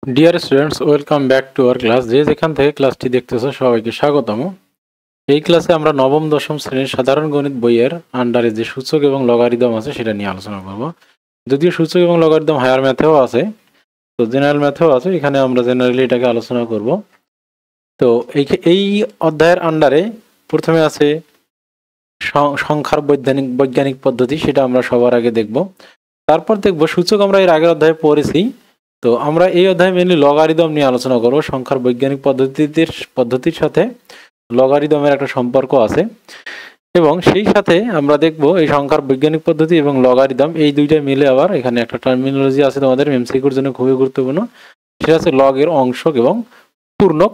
Dear students, welcome back to our class. যে যেখান থেকে ক্লাসটি দেখতেছো সবাইকে স্বাগতম। এই ক্লাসে আমরা নবম দশম শ্রেণীর সাধারণ গণিত বইয়ের আন্ডারে যে সূচক এবং লগারিদম আছে সেটা নিয়ে আলোচনা করব। যদিও সূচক এবং লগারিদম হায়ার ম্যাথেও আছে, তো জেনারেল ম্যাথেও আছে, এখানে আমরা জেনারেলি এটাকে আলোচনা করব। তো এই অধ্যায়ের আন্ডারে প্রথমে আছে সংখ্যার বৈজ্ঞানিক পদ্ধতি, সেটা আমরা সবার আগে দেখব। তারপর দেখব সূচক, আমরা এর আগের অধ্যায়ে পড়েছি। তো আমরা এই অধ্যায়ে মেনলি লগারিদম নিয়ে আলোচনা করব। সংখ্যার বৈজ্ঞানিক পদ্ধতির সাথে লগারিদমের একটা সম্পর্ক আছে, এবং সেই সাথে আমরা দেখব এই সংখ্যার বৈজ্ঞানিক পদ্ধতি এবং লগারিদম এই দুইটা মিলে আবার এখানে একটা টার্মিনোলজি আছে তোমাদের এমসিকিউর জন্য খুবই গুরুত্বপূর্ণ, সেটা হচ্ছে লগের অংশক এবং পূর্ণক।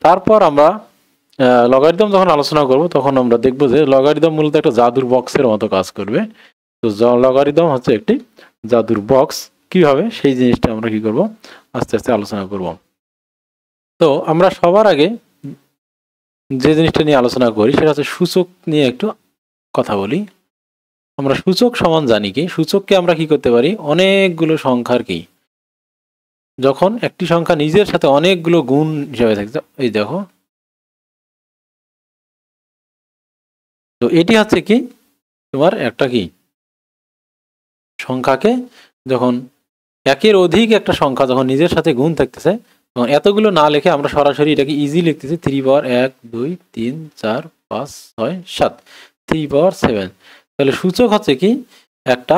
তারপর আমরা লগারিদম যখন আলোচনা করব তখন আমরা দেখব যে লগারিদম মূলত একটা জাদুর বক্সের মতো কাজ করবে। তো লগারিদম হচ্ছে একটি জাদুর বক্স। কিভাবে সেই জিনিসটা আমরা কি করব আস্তে আস্তে আলোচনা করব। তো আমরা সবার আগে যে জিনিসটা নিয়ে আলোচনা করি সেটা হচ্ছে সূচক নিয়ে একটু কথা বলি। আমরা সূচক সমান জানি কি, সূচককে আমরা কি করতে পারি, অনেকগুলো সংখ্যার কি, যখন একটি সংখ্যা নিজের সাথে অনেকগুলো গুণ হিসাবে থাকে, এই দেখো, তো এটি হচ্ছে কি তোমার একটা কি সংখ্যাকে যখন একের অধিক একটা সংখ্যা যখন নিজের সাথে গুণ থাকতেছে তখন এতগুলো না লিখে আমরা সরাসরি এটাকে ইজি লিখতেছি 3 পাওয়ার 1 2 3 4 5 6 7, 3 পাওয়ার 7। তাহলে সূচক হচ্ছে কি একটা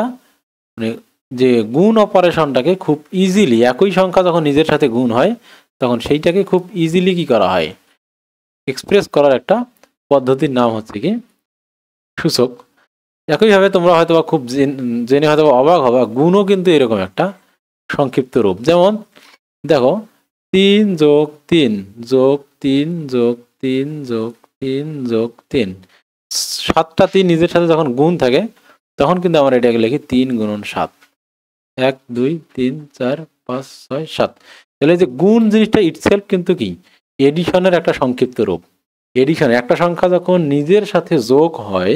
মানে যে গুণ অপারেশনটাকে খুব ইজিলি, একই সংখ্যা যখন নিজের সাথে গুণ হয় তখন সেইটাকে খুব ইজিলি কি করা হয়, এক্সপ্রেস করার একটা পদ্ধতির নাম হচ্ছে কি সূচক। একইভাবে তোমরা হয়তো খুব জেনে হয়তো অবাক হবা, গুণও কিন্তু এরকম একটা সংক্ষিপ্ত রূপ। যেমন দেখো, 3 যোগ 3 যোগ 3 যোগ 3 যোগ 3 যোগ 3, 7টা 3 নিজের সাথে যখন গুণ থাকে তখন কিন্তু আমরা এটাকে লিখি 3 গুণন 7, 1 2 3 4 5 6 7। তাহলে যে গুণ জিনিসটা ইটসেলফ কিন্তু কি এডিশনের একটা সংক্ষিপ্ত রূপ। এডিশন, একটা সংখ্যা যখন নিজের সাথে যোগ হয়,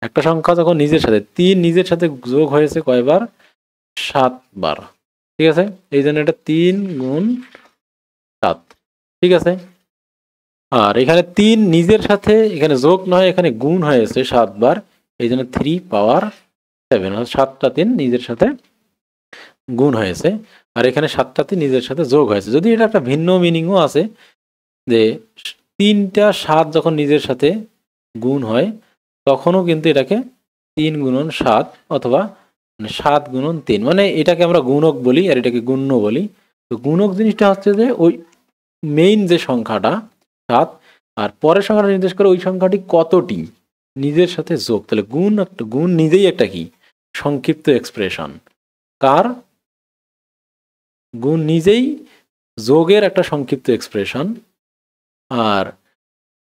একটা সংখ্যা যখন নিজের সাথে 3 নিজের সাথে যোগ হয়েছে কয়বার, 7 বার। ঠিক আছে, এই জন্য এটা 3 গুণ 7। ঠিক আছে, আর এখানে 3 নিজের সাথে এখানে যোগ নয়, এখানে গুণ হয়েছে 7 বার, এই জন্য 3 পাওয়ার 7, 7টা 3 নিজের সাথে গুণ হয়েছে, আর এখানে 7টা 3 নিজের সাথে যোগ হয়েছে। যদি এটা একটা ভিন্ন মিনিংও আছে, যে 3টা 7 যখন নিজের সাথে গুণ হয় তখনও কিন্তু এটাকে 3 গুণন 7 অথবা 7 গুণন 3, মানে এটাকে আমরা গুণক বলি আর এটাকে গুণ্য বলি। তো গুণক জিনিসটা হচ্ছে যে ওই মেইন যে সংখ্যাটা 7, আর পরের সংখ্যাটা নির্দেশ করে ওই সংখ্যাটি কতটি নিজের সাথে যোগ। তাহলে গুণ একটা, গুণ নিজেই একটা কি সংক্ষিপ্ত এক্সপ্রেশন, কার গুণ নিজেই যোগের একটা সংক্ষিপ্ত এক্সপ্রেশন। আর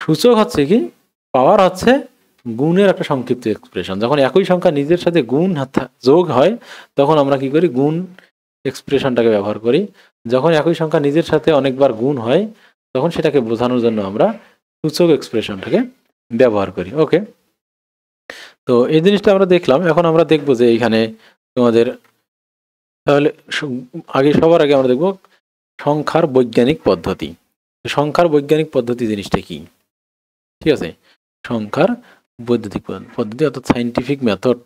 সূচক হচ্ছে কি পাওয়ার হচ্ছে গুণের একটা সংক্ষিপ্ত এক্সপ্রেশন। যখন একই সংখ্যা নিজের সাথে গুণ যোগ হয় তখন আমরা কি করি, গুণ এক্সপ্রেশনটাকে ব্যবহার করি। যখন একই সংখ্যা নিজের সাথে অনেকবার গুণ হয় তখন সেটাকে বোঝানোর জন্য আমরা সূচক এক্সপ্রেশনটাকে ব্যবহার করি। ওকে, তো এই জিনিসটা আমরা দেখলাম। এখন আমরা দেখবো যে এইখানে তোমাদের, তাহলে আগে সবার আগে আমরা দেখব সংখ্যার বৈজ্ঞানিক পদ্ধতি। সংখ্যার বৈজ্ঞানিক পদ্ধতি জিনিসটা কি, ঠিক আছে, সংখ্যার বৈদ্যুতিক পদ্ধতি অর্থাৎ সাইন্টিফিক মেথড।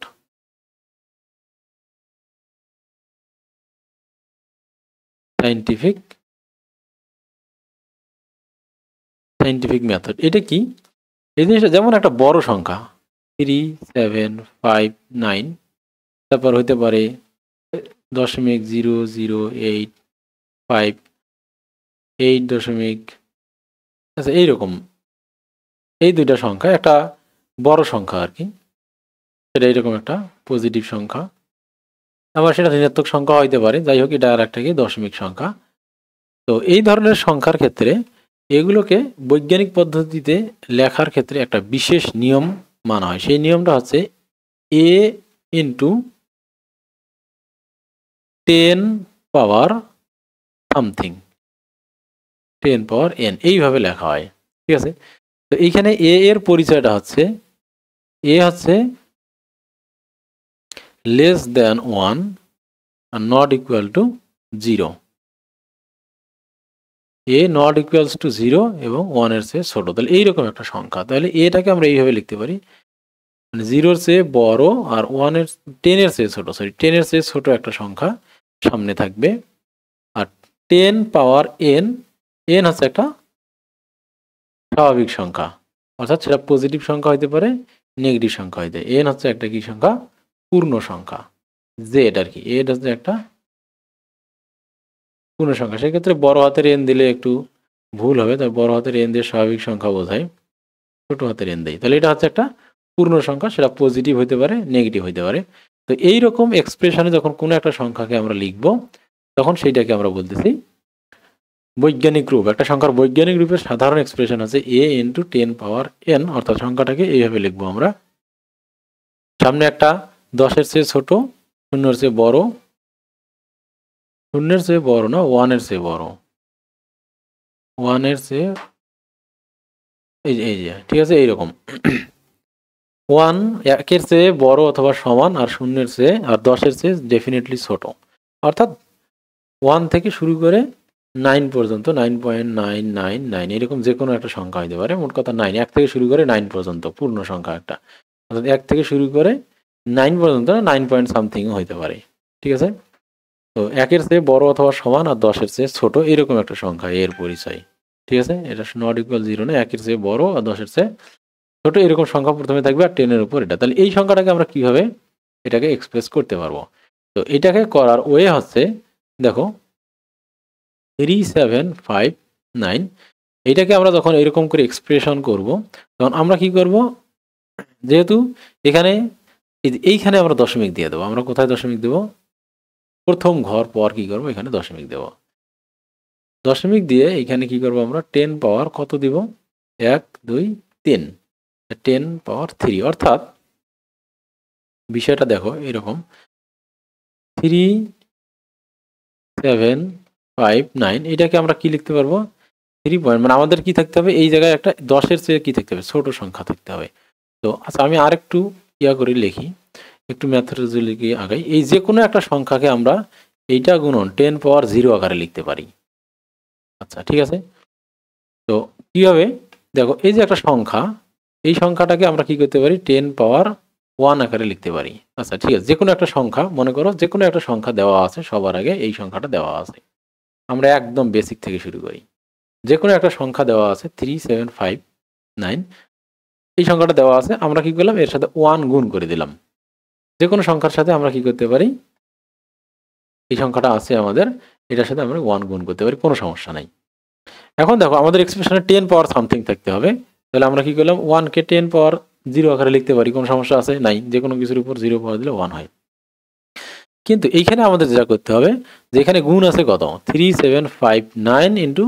সাইন্টিফিক মেথড এটা কি, এই জিনিসটা যেমন একটা বড় সংখ্যা 3 7 5 9, তারপর হইতে পারে 0.0085 8. আচ্ছা এইরকম, এই দুইটা সংখ্যা একটা বড় সংখ্যা আর কি, সেটা এইরকম একটা পজিটিভ সংখ্যা, আবার সেটা ঋণাত্মক সংখ্যা হইতে পারে। যাই হোক, এটা আর একটা কি দশমিক সংখ্যা। তো এই ধরনের সংখ্যার ক্ষেত্রে এগুলোকে বৈজ্ঞানিক পদ্ধতিতে লেখার ক্ষেত্রে একটা বিশেষ নিয়ম মানা হয়। সেই নিয়মটা হচ্ছে a into 10 power something, 10 power n, এইভাবে লেখা হয়। ঠিক আছে, তো এইখানে a এর পরিচয়টা হচ্ছে, a হচ্ছে less than 1 and not equal to 0। A not equals to 0 এবং 1 এর চেয়ে ছোট, তাহলে এইরকম একটা সংখ্যা, তাহলে এটাকে আমরা এইভাবে লিখতে পারি, মানে 0 এর চেয়ে বড় আর 10 এর চেয়ে ছোট, 10 এর চেয়ে ছোট একটা সংখ্যা সামনে থাকবে। আর 10 পাওয়ার n, n হচ্ছে একটা স্বাভাবিক সংখ্যা, অর্থাৎ সেটা পজিটিভ সংখ্যা হইতে পারে, নেগেটিভ সংখ্যা হইতে, n হচ্ছে একটা কি সংখ্যা, পূর্ণ সংখ্যা, জেড আর কি, এড হচ্ছে একটা পূর্ণ সংখ্যা। সেক্ষেত্রে বড় হাতের n দিলে একটু ভুল হবে, তাই বড় হাতের n দিয়ে স্বাভাবিক সংখ্যা বোঝায়, ছোট হাতের n দেয়, তাহলে এটা হচ্ছে একটা পূর্ণ সংখ্যা, সেটা পজিটিভ হইতে পারে, নেগেটিভ হইতে পারে। তো এইরকম এক্সপ্রেশনে যখন কোনো একটা সংখ্যাকে আমরা লিখব, তখন সেইটাকে আমরা বলতেছি বৈজ্ঞানিক রূপ। একটা সংখ্যার বৈজ্ঞানিক রূপের সাধারণ এক্সপ্রেশন আছে a ইন্টু 10 পাওয়ার n, অর্থাৎ সংখ্যাটাকে এইভাবে লিখবো আমরা, সামনে একটা 10 এর চেয়ে ছোট, 0 এর চেয়ে বড়, 0 এর চেয়ে বড় না, 1 এর চেয়ে বড়, 1 এর চেয়ে, এই যে ঠিক আছে, এইরকম 1 1 এর চেয়ে বড় অথবা সমান, আর 0 এর চেয়ে আর 10 এর চেয়ে ডেফিনেটলি ছোট, অর্থাৎ 1 থেকে শুরু করে 9 পর্যন্ত, 9.999 এরকম যে কোনো একটা সংখ্যা হতে পারে, মোট কথা 9, 1 থেকে শুরু করে 9 পর্যন্ত পূর্ণ সংখ্যা একটা, অর্থাৎ 1 থেকে শুরু করে 9 পর্যন্ত, 9 পয়েন্ট সামথিংও হইতে পারে, ঠিক আছে। তো 1 এর চেয়ে বড় অথবা সমান আর 10 এর চেয়ে ছোট এরকম একটা সংখ্যা এর পরিচয়, ঠিক আছে। এটা নট ইকুয়াল 0 না, 1 এর চেয়ে বড় আর 10 এর চেয়ে ছোট এরকম সংখ্যা প্রথমে থাকবে, আর 10 এর উপর এটা। তাহলে এই সংখ্যাটাকে আমরা কিভাবে এটাকে এক্সপ্রেস করতে পারবো? তো এটাকে করার ওয়ে হচ্ছে, দেখো 3759, এইটাকে আমরা যখন এরকম করে এক্সপ্রেশন করব, তখন আমরা কি করব, যেহেতু এখানে এইখানে আমরা দশমিক দিয়ে দেবো, আমরা কোথায় দশমিক দেব, প্রথম ঘর পর কি করব, এখানে দশমিক দেব, দশমিক দিয়ে এখানে কি করব, আমরা 10 পাওয়ার কত দিব, 1 2 3, 10 পাওয়ার 3, অর্থাৎ বিষয়টা দেখো এরকম 3759, এটাকে আমরা কি লিখতে পারবো, 3 পয়েন্ট, মানে আমাদের কি থাকতে হবে, এই জায়গায় একটা 10 এর চেয়ে কি থাকতে হবে, ছোট সংখ্যা থাকতে হবে। তো আচ্ছা, আমি আরেকটু করে লিখি, একটু ম্যাথোলজি আগাই, এই যে কোনো একটা সংখ্যাকে আমরা এইটা গুণন 10 পাওয়ার 0 আকারে লিখতে পারি। আচ্ছা ঠিক আছে, তো কিভাবে, দেখো এই যে একটা সংখ্যা, এই সংখ্যাটাকে আমরা কি করতে পারি, 10 পাওয়ার 1 আকারে লিখতে পারি। আচ্ছা ঠিক আছে, যে কোনো একটা সংখ্যা, মনে করো যে কোনো একটা সংখ্যা দেওয়া আছে, সবার আগে এই সংখ্যাটা দেওয়া আছে, আমরা একদম বেসিক থেকে শুরু করি, যে কোনো একটা সংখ্যা দেওয়া আছে 3759, এই সংখ্যাটা দেওয়া আছে, আমরা কি করলাম, এর সাথে 1 গুণ করে দিলাম। যে কোনো সংখ্যার সাথে আমরা কি করতে পারি, এই সংখ্যাটা আছে আমাদের, এটার সাথে আমরা 1 গুণ করতে পারি, কোনো সমস্যা নাই। এখন দেখো আমাদের এক্সপ্রেশনে 10 পাওয়ার সামথিং থাকতে হবে, তাহলে আমরা কি করলাম, 1 কে 10 পাওয়ার 0 আকারে লিখতে পারি, কোনো সমস্যা আছে নাই, যে কোনো কিছুর উপর 0 পাওয়ার দিলে 1 হয়। কিন্তু এইখানে আমাদের যেটা করতে হবে, যে এখানে গুণ আছে কত, 3759 ইন্টু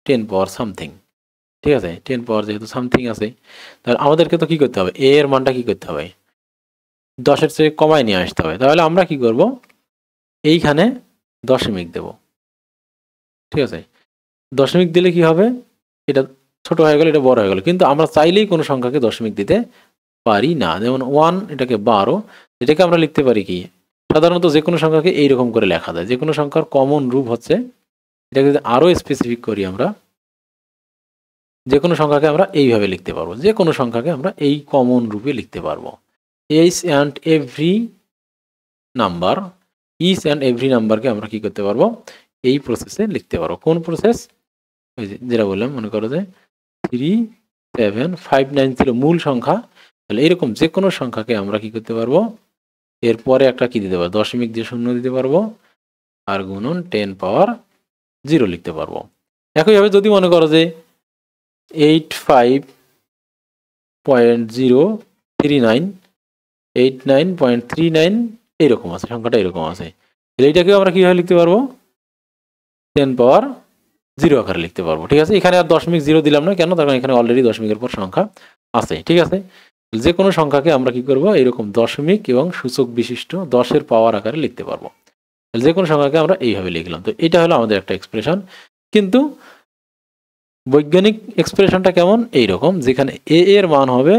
10 পাওয়ার সামথিং, ঠিক আছে, 10 পাওয়ার যেহেতু সামথিং আছে, তাহলে আমাদেরকে তো কি করতে হবে, এ এর মানটা কি করতে হবে, 10 এর চেয়ে কমায় নিয়ে আসতে হবে। তাহলে আমরা কি করব, এইখানে দশমিক দেব, ঠিক আছে, দশমিক দিলে কি হবে, এটা ছোট হয়ে গেল, এটা বড় হয়ে গেল, কিন্তু আমরা চাইলেই কোনো সংখ্যাকে দশমিক দিতে পারি না। যেমন 1, এটাকে 12, এটাকে আমরা লিখতে পারি কি, সাধারণত যে কোনো সংখ্যাকে এইরকম করে লেখা যায়, যে কোনো সংখ্যার কমন রূপ হচ্ছে, এটাকে যদি আরও স্পেসিফিক করি, আমরা যে কোনো সংখ্যাকে আমরা এইভাবে লিখতে পারবো, যে কোনো সংখ্যাকে আমরা এই কমন রূপে লিখতে পারবো, each and every number, each and every নাম্বারকে আমরা কি করতে পারবো, এই প্রসেসে লিখতে পারবো। কোন প্রসেস, ওই যেটা বললাম, মনে করো যে 3759 ছিল মূল সংখ্যা, তাহলে এরকম যে কোনো সংখ্যাকে আমরা কি করতে পারবো, এরপরে একটা কি দিতে পারবো, দশমিক দিয়ে 0 দিতে পারবো, আর গুণন 10 পাওয়ার 0 লিখতে পারবো। একইভাবে যদি মনে করো যে 89.039 এরকম আছে, সংখ্যাটা এরকম আছে, তাহলে এইটাকেও আমরা কিভাবে লিখতে পারবো, 10 পাওয়ার 0 আকারে লিখতে পারবো, ঠিক আছে। এখানে আর দশমিক 0 দিলাম না, কেন, কারণ এখানে অলরেডি দশমিকের পর সংখ্যা আছে, ঠিক আছে। যে কোনো সংখ্যাকে আমরা কি করব, এরকম দশমিক এবং সূচক বিশিষ্ট 10-এর পাওয়ার আকারে লিখতে পারবো, যে কোনো সংখ্যাকে আমরা এইভাবে লিখলাম। তো এটা হলো আমাদের একটা এক্সপ্রেশন, কিন্তু বৈজ্ঞানিক এক্সপ্রেশনটা কেমন, এইরকম, যেখানে এ এর মান হবে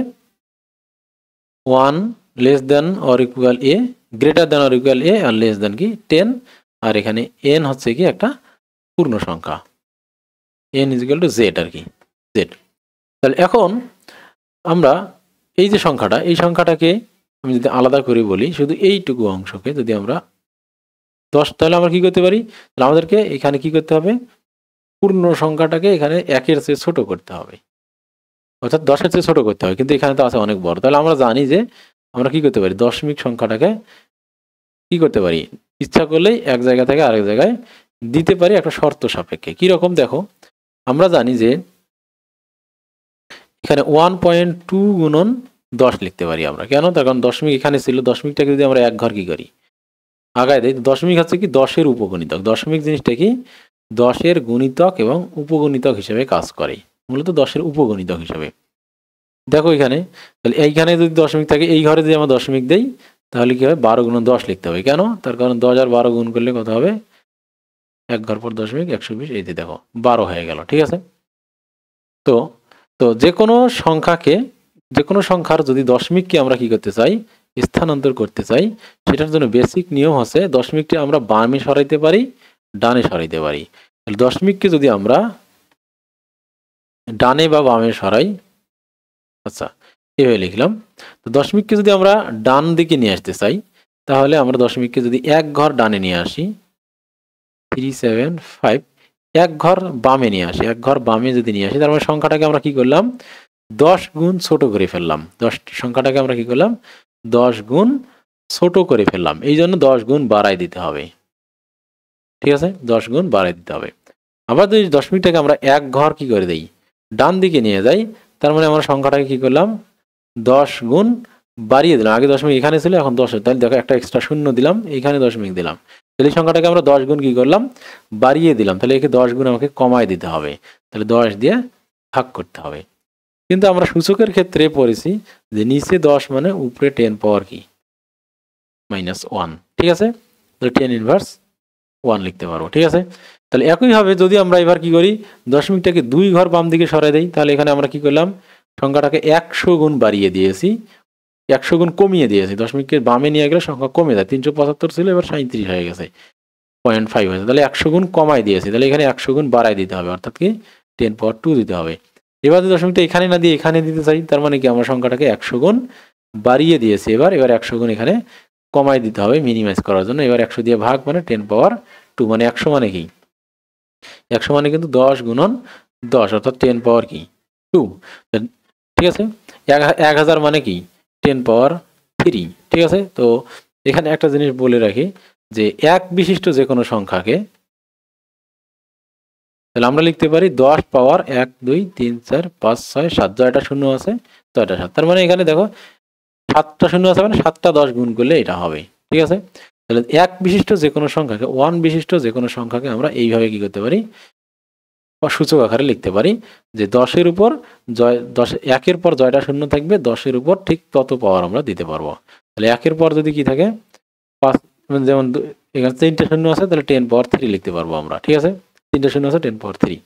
1 less than or equal A, greater than or equal A, আর লেস দেন কি 10, আর এখানে এন হচ্ছে কি একটা পূর্ণ সংখ্যা। n ইকুয়াল টু জেড আর কি, জেড। তাহলে এখন আমরা এই যে সংখ্যাটা, এই সংখ্যাটাকে আমি যদি আলাদা করে বলি, শুধু এইটুকু অংশকে যদি আমরা 10, তাহলে আমরা কি করতে পারি, তাহলে আমাদেরকে এখানে কি করতে হবে, পূর্ণ সংখ্যাটাকে এখানে 1-এর চেয়ে ছোট করতে হবে, অর্থাৎ 10-এর চেয়ে ছোট করতে হবে, কিন্তু এখানে তো আছে অনেক বড়। তাহলে আমরা জানি যে আমরা কি করতে পারি, দশমিক সংখ্যাটাকে কি করতে পারি, ইচ্ছা করলেই এক জায়গা থেকে আরেক জায়গায় দিতে পারি একটা শর্ত সাপেক্ষে। কিরকম দেখো, আমরা জানি যে এখানে 1.2 গুণন 10 লিখতে পারি আমরা। কেন, তার কারণ দশমিক এখানে ছিল, দশমিকটাকে যদি আমরা এক ঘর কি করি, আগায় দেয়। দশমিক হচ্ছে কি 10-এর উপগণিতক, দশমিক জিনিসটা কি 10-এর গুণিতক এবং উপগণিতক হিসেবে কাজ করে, মূলত 10-এর উপগণিতক হিসেবে। দেখো এখানে, তাহলে এইখানে যদি দশমিক থাকে, এই ঘরে যদি আমরা দশমিক দেই, তাহলে কি হবে, 12 গুণন 10 লিখতে হবে। কেন, তার কারণ 10 আর 12 গুণ করলে কত হবে, এক ঘর পর দশমিক 120, এই যে দেখো 12 হয়ে গেল। ঠিক আছে, তো তো যে কোনো সংখ্যাকে, যে কোনো সংখ্যার যদি দশমিককে আমরা কি করতে চাই, স্থানান্তর করতে চাই, সেটার জন্য বেসিক নিয়ম হচ্ছে দশমিকটি আমরা বামে সরাইতে পারি, ডানে সরাইতে পারি। তাহলে দশমিককে যদি আমরা ডানে বা বামে সরাই, আচ্ছা এভাবে লিখলাম। তো দশমিককে যদি আমরা ডান দিকে নিয়ে আসতে চাই, তাহলে আমরা দশমিককে যদি এক ঘর ডানে নিয়ে আসি, 3, 7, 5, এক ঘর বামে নিয়ে আসি, এক ঘর বামে যদি নিয়ে আসি, তার মানে সংখ্যাটাকে আমরা কি করলাম, 10 গুণ ছোট করে ফেললাম। সংখ্যাটাকে আমরা কি করলাম, 10 গুণ ছোট করে ফেললাম, এই জন্য 10 গুণ বাড়াই দিতে হবে। ঠিক আছে, 10 গুণ বাড়াই দিতে হবে। আবার যদি দশমিকটাকে আমরা এক ঘর কি করে দেই, ডান দিকে নিয়ে যাই, তার মানে আমরা সংখ্যাটাকে কি করলাম, 10 গুণ বাড়িয়ে দিলাম। আগে দশমিক এখানে ছিল, এখন 10, তাহলে দেখো একটা এক্সট্রা শূন্য দিলাম, এইখানে দশমিক দিলাম, তাহলে এই সংখ্যাটাকে আমরা 10 গুণ কি করলাম, বাড়িয়ে দিলাম। তাহলে একে 10 গুণ আমাকে কমায় দিতে হবে, তাহলে 10 দিয়ে ভাগ করতে হবে। কিন্তু আমরা সূচকের ক্ষেত্রে পড়েছি যে নিচে 10 মানে উপরে 10 পাওয়ার কি, -1। ঠিক আছে, তাহলে 10 ইনভার্স 1 লিখতে পারবো। ঠিক আছে, তাহলে একইভাবে যদি আমরা এবার কি করি, দশমিকটাকে 2 ঘর বাম দিকে সরাই দেই, তাহলে এখানে আমরা কি করলাম, সংখ্যাটাকে 100 গুণ বাড়িয়ে দিয়েছি, 100 গুণ কমিয়ে দিয়েছি। দশমিককে বামে নিয়ে গেলে সংখ্যা কমে যায়, 375 ছিল, এবার 37 হয়ে গেছে, 0.5 হয়েছে, তাহলে 100 গুণ কমাই দিয়েছি, তাহলে এখানে 100 গুণ বাড়াই দিতে হবে, অর্থাৎ কি 10 পাওয়ার 2 দিতে হবে। এবার যদি দশমিকটা এখানে না দিয়ে এখানে দিতে চাই, তার মানে কি আমরা সংখ্যাটাকে 100 গুণ বাড়িয়ে দিয়েছি, এবার 100 গুণ এখানে কমাই দিতে হবে মিনিমাইজ করার জন্য। এবার 100 দিয়ে ভাগ মানে 10 পাওয়ার 2, মানে 100 মানে কি, 100 মানে কিন্তু 10 গুণন 10, অর্থাৎ 10 পাওয়ার কি 2। ঠিক আছে, 1000 মানে কি 10 পাওয়ার 3। ঠিক আছে, তো এখানে একটা জিনিস বলে রাখি যে এক বিশিষ্ট যে কোনো সংখ্যাকে তাহলে আমরা লিখতে পারি 10 পাওয়ার 1, 2, 3, 4, 5, 6, 7, জয়টা শূন্য আছে, জয়টা 7, তার মানে এখানে দেখো 7টা শূন্য আছে, মানে 7টা 10 গুণ করলে এটা হবে। ঠিক আছে, তাহলে এক বিশিষ্ট যে কোনো সংখ্যাকে, 1 বিশিষ্ট যে কোনো সংখ্যাকে আমরা এইভাবে কি করতে পারি, বা সূচক আকারে লিখতে পারি যে 10-এর উপর জয়, 10 1-এর পর জয়টা শূন্য থাকবে, 10-এর উপর ঠিক তত পাওয়ার আমরা দিতে পারবো। তাহলে 1-এর পর যদি কি থাকে 5, যেমন এখানে 3টে শূন্য আছে, তাহলে 10 পাওয়ার 3 লিখতে পারবো আমরা। ঠিক আছে, 3টে শূন্য আছে, 10 পাওয়ার 3।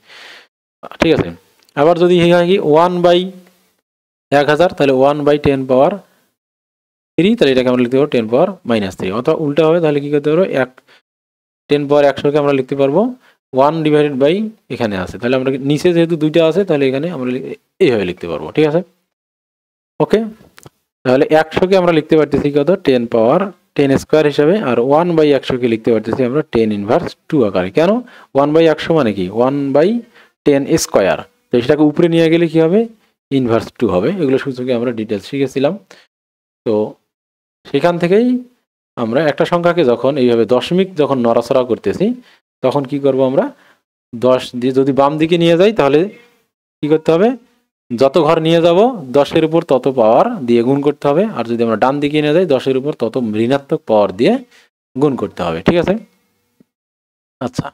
ঠিক আছে, আবার যদি হয় কি 1/1000, তাহলে 1/10 পাওয়ার 3, তাহলে এটাকে আমরা লিখতে পারবো 10 পাওয়ার -3, অথবা উল্টা হবে, তাহলে কি করতে পারবো 10 পাওয়ার 100কে আমরা লিখতে পারবো 1 ডিভাইডেড বাই এখানে আছে, তাহলে আমরা নিচে যেহেতু দুইটা আছে, তাহলে এখানে আমরা এইভাবে লিখতে পারবো। ঠিক আছে, ওকে, তাহলে 100কে আমরা লিখতে পারতেছি কত, 10 পাওয়ার 10 স্কোয়ার হিসাবে, আর 1/100কে লিখতে পারতেছি আমরা 10 ইনভার্স 2 আকারে। কেন, 1/100 মানে কি 1/10 স্কোয়ার, তো সেটাকে উপরে নিয়ে গেলে কি হবে, ইনভার্স 2 হবে। এগুলো সূচকে আমরা ডিটেলস শিখেছিলাম। তো সেখান থেকেই আমরা একটা সংখ্যাকে যখন এইভাবে দশমিক যখন নড়াচড়া করতেছি, তখন কি করব, আমরা 10 দিয়ে যদি বাম দিকে নিয়ে যাই, তাহলে কি করতে হবে, যত ঘর নিয়ে যাব 10-এর উপর তত পাওয়ার দিয়ে গুণ করতে হবে, আর যদি আমরা ডান দিকে নিয়ে যাই 10-এর উপর তত ঋণাত্মক পাওয়ার দিয়ে গুণ করতে হবে। ঠিক আছে, আচ্ছা,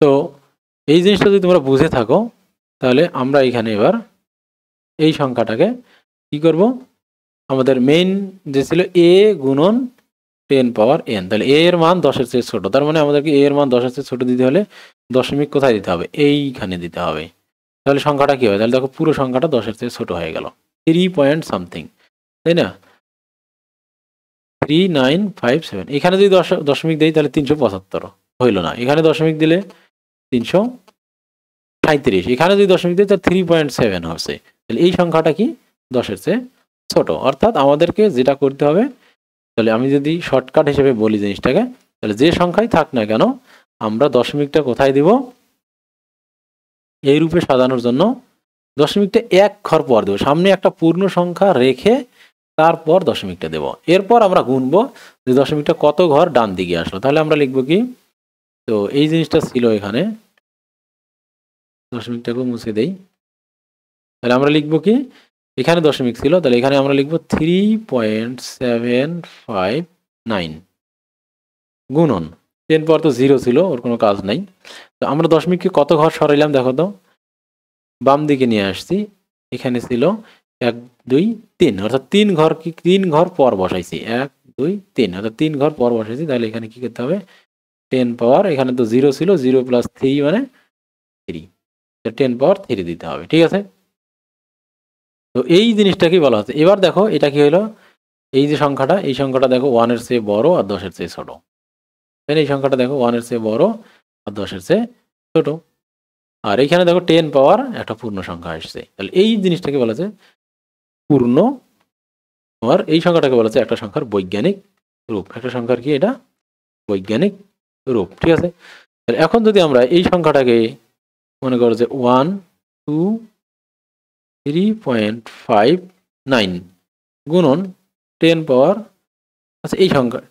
তো এই জিনিসটা যদি তোমরা বুঝে থাকো, তাহলে আমরা এখানে এবার এই সংখ্যাটাকে কি করব, আমাদের মেইন যে ছিল a গুণন 10 পাওয়ার n, তাহলে a এর মান 10-এর চেয়ে ছোট, তার মানে আমাদেরকে a এর মান 10-এর চেয়ে ছোট দিতে হলে দশমিক কোথায় দিতে হবে, এইখানে দিতে হবে। তাহলে সংখ্যাটা কি হবে, তাহলে দেখো পুরো সংখ্যাটা 10-এর চেয়ে ছোট হয়ে গেল, 3 পয়েন্ট সামথিং, তাই না, 3957। এখানে যদি দশমিক দেই তাহলে 375 হইল না, এখানে দশমিক দিলে 300 37, এখানে যদি দশমিক দিই তাহলে 3.7 হচ্ছে। তাহলে এই সংখ্যাটা কি 10-এর চেয়ে ছোট। অর্থাৎ আমাদেরকে যেটা করতে হবে, তাহলে আমি যদি শর্টকাট হিসেবে বলি জিনিসটাকে, তাহলে যে সংখ্যাই থাক না কেন আমরা দশমিকটা কোথায় দিব, এই রূপে সাজানোর জন্য দশমিকটা এক ঘর পর দেবো, সামনে একটা পূর্ণ সংখ্যা রেখে তারপর দশমিকটা দেব। এরপর আমরা গুনবো যে দশমিকটা কত ঘর ডান দিকে আসলো। তাহলে আমরা লিখবো কি, তো এই জিনিসটা ছিল এখানে, দশমিকটাকে মুছে দেই। তাহলে আমরা লিখবো কি, এখানে দশমিক ছিল, তাহলে এখানে আমরা লিখবো 3.759 গুণন 10 পর তো 0 ছিল, ওর কোনো কাজ নাই। তো আমরা দশমিককে কত ঘর সরাইলাম দেখো তো, বাম দিকে নিয়ে আসছি, এখানে ছিল 1 2 3, অর্থাৎ 3 ঘর পর বসাইছি, 1 2 3, অর্থাৎ 3 ঘর পর বসাইছি। তাহলে এখানে কি করতে হবে, 10 পাওয়ার, এখানে তো 0 ছিল, 0 প্লাস 3 মানে 3, 10 পাওয়ার 3 দিতে হবে। ঠিক আছে, তো এই জিনিসটা কি বলা হচ্ছে। এবার দেখো এটা কি হলো, এই যে সংখ্যাটা, এই সংখ্যাটা দেখো 1-এর চেয়ে বড় আর 10-এর চেয়ে ছোট। তাহলে এই সংখ্যাটা দেখো 1-এর চেয়ে বড় আর 10-এর চেয়ে ছোট। আর এখানে দেখো 10 পাওয়ার একটা পূর্ণ সংখ্যা আসছে। তাহলে এই জিনিসটাকে বলা যায় পূর্ণ, আর এই সংখ্যাটাকে বলা যায় একটা সংখ্যার বৈজ্ঞানিক রূপ। একটা সংখ্যার কি এটা বৈজ্ঞানিক রূপ। ঠিক আছে, তাহলে এখন যদি আমরা এই সংখ্যাটাকে মনে করো যে 1 2 3.59 গুণন 10 পাওয়ার, আচ্ছা এই সংখ্যা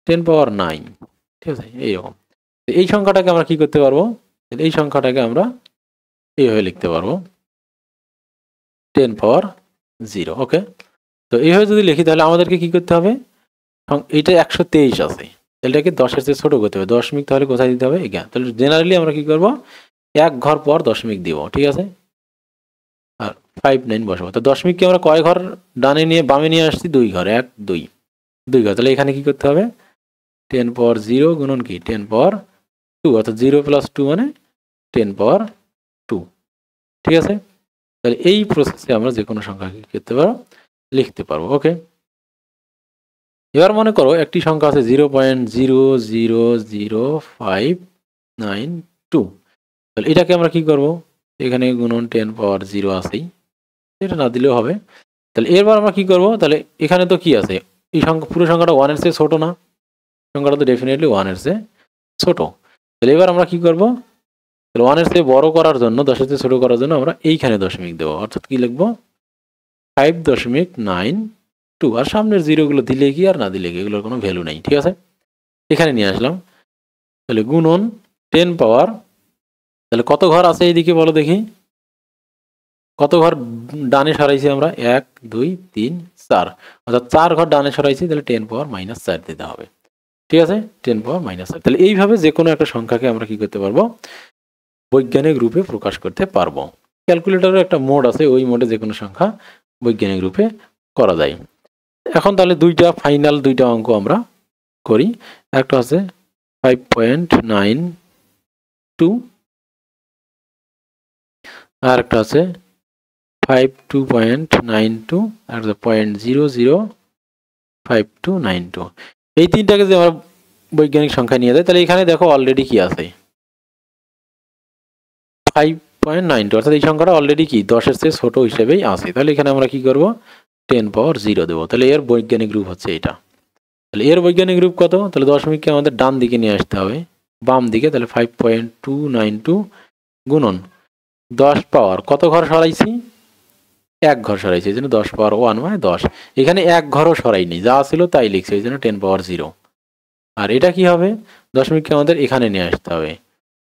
10 পাওয়ার 9, ঠিক আছে এইরকম। এই সংখ্যাটাকে আমরা কি করতে পারবো, এই সংখ্যাটাকে আমরা এইভাবে লিখতে পারবো 10 পাওয়ার 0। ওকে, তো এইভাবে যদি লিখি তাহলে আমাদেরকে কি করতে হবে, এইটা 123 আছে, এটাকে 10-এর চেয়ে ছোট করতে হবে। দশমিক তাহলে কোথায় দিতে হবে, এখানে। তাহলে জেনারেলি আমরা কি করব, এক ঘর পর দশমিক দিব। ঠিক আছে, আর 59 বসাবো। তো দশমিককে আমরা কয় ঘর ডানে নিয়ে বামে নিয়ে আসছি, 2 ঘর, 1 2 ঘর। তাহলে এখানে কি করতে হবে, 10 পাওয়ার 0 গুণন কি 10 পাওয়ার 2, অর্থাৎ 0 প্লাস 2 মানে 10 পাওয়ার 2। ঠিক আছে, তাহলে এই প্রসেসে আমরা যে কোনো সংখ্যা কি করতে পারবো, লিখতে পারবো। ওকে, এবার মনে করো একটি সংখ্যা আছে 0.0000592, তাহলে এটাকে আমরা কি করব, এখানে গুণন 10 পাওয়ার 0 আছেই, এটা না দিলেও হবে। তাহলে এরপর আমরা কি করব, তাহলে এখানে তো কি আছে, এই সংখ্যা পুরো সংখ্যাটা 1-এর চেয়ে ছোট না, সংখ্যাটা তো ডেফিনেটলি 1-এর চেয়ে ছোট। তাহলে এবার আমরা কি করব, তাহলে 1-এর চেয়ে বড় করার জন্য, 10-এর চেয়ে ছোট করার জন্য আমরা এইখানে দশমিক দেবো, অর্থাৎ কি লিখবো 5.92, আর সামনের জিরোগুলো দিলে কি আর না দিলে কি, এগুলোর কোনো ভ্যালু নেই। ঠিক আছে, এখানে নিয়ে আসলাম। তাহলে গুণন 10 পাওয়ার, তাহলে কত ঘর আছে এইদিকে বলো দেখি, কত ঘর ডানে সরাইছি আমরা, 1 2 3 4, অর্থাৎ 4 ঘর ডানে সরাইছি। তাহলে 10 পাওয়ার -4 দিতে হবে। ঠিক আছে, 10 পাওয়ার -4। তাহলে এইভাবে যে কোনো একটা সংখ্যাকে আমরা কি করতে পারবো, বৈজ্ঞানিক রূপে প্রকাশ করতে পারবো। ক্যালকুলেটরের একটা মোড আছে, ওই মোডে যে কোনো সংখ্যা বৈজ্ঞানিক রূপে করা যায়। এখন তাহলে ফাইনাল দুইটা অঙ্ক আমরা করি। একটা আছে 5.92, আর একটা আছে 52.92, আর 0.005292। এই তিনটাকে যদি আমরা বৈজ্ঞানিক সংখ্যা নিয়ে যাই, তাহলে এখানে দেখো অলরেডি কি আছে 5.92, অর্থাৎ এই সংখ্যাটা অলরেডি কি 10-এর চেয়ে ছোট হিসেবেই আছে। তাহলে এখানে আমরা কি করব, 10 পাওয়ার 0 দেবো। তাহলে এর বৈজ্ঞানিক রূপ হচ্ছে এটা। তাহলে এর বৈজ্ঞানিক রূপ কত, তাহলে দশমিককে আমাদের ডান দিকে নিয়ে আসতে হবে, বাম দিকে। তাহলে 5.292 গুণন 10 পাওয়ার কত ঘর সরাইছি, 1 ঘর সরাইছি, এই জন্য 10 পাওয়ার 1 মানে 10। এখানে 1 ঘরও সরাইনি, যা ছিল তাই লিখছে, এই জন্য 10 পাওয়ার 0। আর এটা কি হবে, দশমিককে আমাদের এখানে নিয়ে আসতে হবে,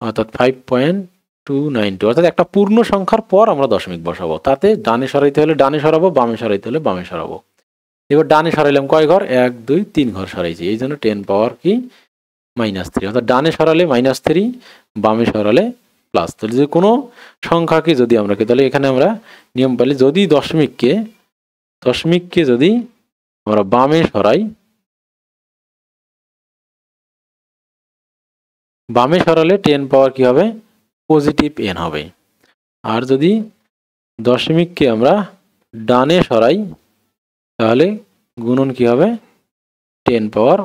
অর্থাৎ 5.292, অর্থাৎ একটা পূর্ণ সংখ্যার পর আমরা দশমিক বসাবো। তাতে ডানে সরাইতে হলে ডানে সরাবো, বামে সরাইতে হলে বামে সরাবো। এবার ডানে সরাইলাম কয় ঘর, 1 2 3 ঘর সরাইছি, এই জন্য 10 পাওয়ার কি -3, অর্থাৎ ডানে সরালে -3, বামে সরালে প্লাস। তাহলে যে কোনো সংখ্যাকে যদি আমরা, তাহলে এখানে আমরা নিয়ম পালি, যদি দশমিককে যদি আমরা বামে সরাই, বামে সরালে 10 পাওয়ার কি হবে, পজিটিভ n হবে। আর যদি দশমিককে আমরা ডানে সরাই, তাহলে গুণন কি হবে, 10 পাওয়ার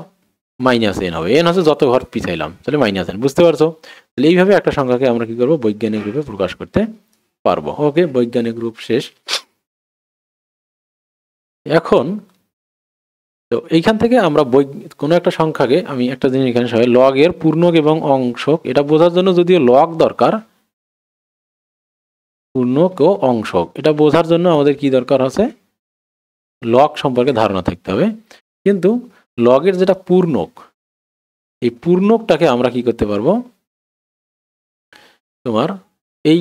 -n হবে। n হচ্ছে যত ঘর পিছাইলাম, তাহলে -n, বুঝতে পারছো। তাহলে এইভাবে একটা সংখ্যাকে আমরা কি করব, বৈজ্ঞানিক রূপে প্রকাশ করতে পারবো। ওকে, বৈজ্ঞানিক রূপ শেষ। এখন তো এইখান থেকে আমরা কোনো একটা সংখ্যাকে, আমি একটা জিনিস এখানে সবাই, লগের পূর্ণক এবং অংশক, এটা বোঝার জন্য যদিও লগ দরকার, পূর্ণক ও অংশক, এটা বোঝার জন্য আমাদের কি দরকার আছে, লগ সম্পর্কে ধারণা থাকতে হবে। কিন্তু লগের যেটা পূর্ণক, এই পূর্ণকটাকে আমরা কি করতে পারবো, তোমার এই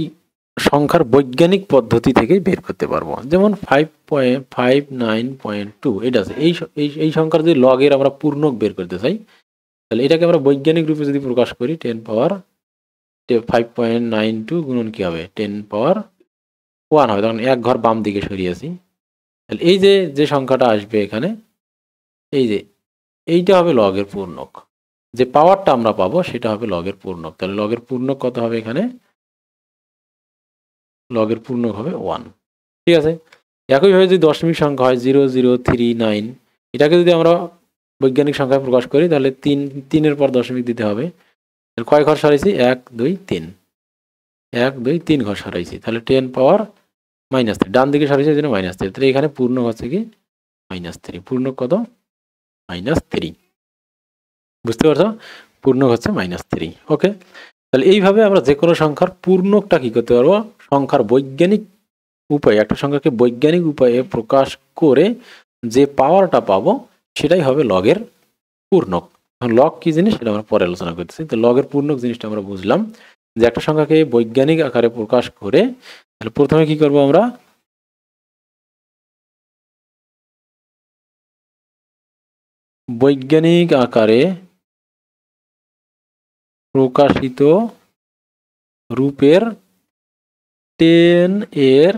সংখ্যার বৈজ্ঞানিক পদ্ধতি থেকে বের করতে পারবো। যেমন 5.59.2 এটা আছে, এই সংখ্যার যদি লগের আমরা পূর্ণক বের করতে চাই, তাহলে এটাকে আমরা বৈজ্ঞানিক রূপে যদি প্রকাশ করি, 10 পাওয়ার 5.92 গুণন কি হবে, 10 পাওয়ার 1 হবে, তখন এক ঘর বাম দিকে সরিয়েছি। তাহলে এই যে সংখ্যাটা আসবে এখানে, এই যে এইটা হবে লগের পূর্ণক, যে পাওয়ারটা আমরা পাবো সেটা হবে লগের পূর্ণক। তাহলে লগের পূর্ণক কত হবে, এখানে লগের পূর্ণক হবে 1। ঠিক আছে, একইভাবে যদি দশমিক সংখ্যা হয় 0039, এটাকে যদি আমরা বৈজ্ঞানিক সংখ্যায় প্রকাশ করি, তাহলে তিনের পর দশমিক দিতে হবে। কয় ঘর সরাইছি, 1 2 3, 1 2 3 ঘর সরাইছি, তাহলে 10 পাওয়ার -3, ডান দিকে সরাইছি এই জন্য -3। তাহলে এখানে পূর্ণক হচ্ছে কি -3, পূর্ণক কত, -3, বুঝতে পারছো, পূর্ণক হচ্ছে -3। ওকে, তাহলে এইভাবে আমরা যে কোনো সংখ্যার পূর্ণকটা কি করতে পারবো, সংখ্যার বৈজ্ঞানিক উপায়ে, একটা সংখ্যাকে বৈজ্ঞানিক উপায়ে প্রকাশ করে যে পাওয়ারটা পাবো সেটাই হবে লগের পূর্ণক। লগ কি জিনিস সেটা আমরা পরে আলোচনা করতেছি। তো লগের পূর্ণক জিনিসটা আমরা বুঝলাম, যে একটা সংখ্যাকে বৈজ্ঞানিক আকারে প্রকাশ করে, তাহলে প্রথমে কি করব, আমরা বৈজ্ঞানিক আকারে প্রকাশিত রূপের 10 এর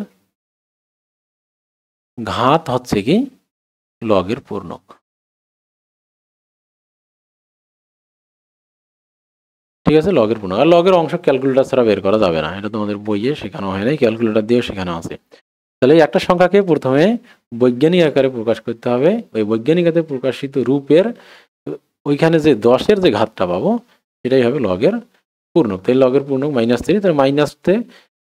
ঘাত হচ্ছে কি লগের পূর্ণক। ঠিক আছে, লগের পূর্ণক। আর লগের অংশ ক্যালকুলেটর ছাড়া বের করা যাবে না, এটা তোমাদের বইয়ে শেখানো হয় নাই, ক্যালকুলেটর দিয়েও শেখানো আছে। তাহলে একটা সংখ্যাকে প্রথমে বৈজ্ঞানিক আকারে প্রকাশ করতে হবে, ওই বৈজ্ঞানিক আকারে প্রকাশিত রূপের ওইখানে যে 10-এর যে ঘাতটা পাবো সেটাই হবে লগের পূর্ণক। তাই লগের পূর্ণক -3, তাহলে মাইনাসতে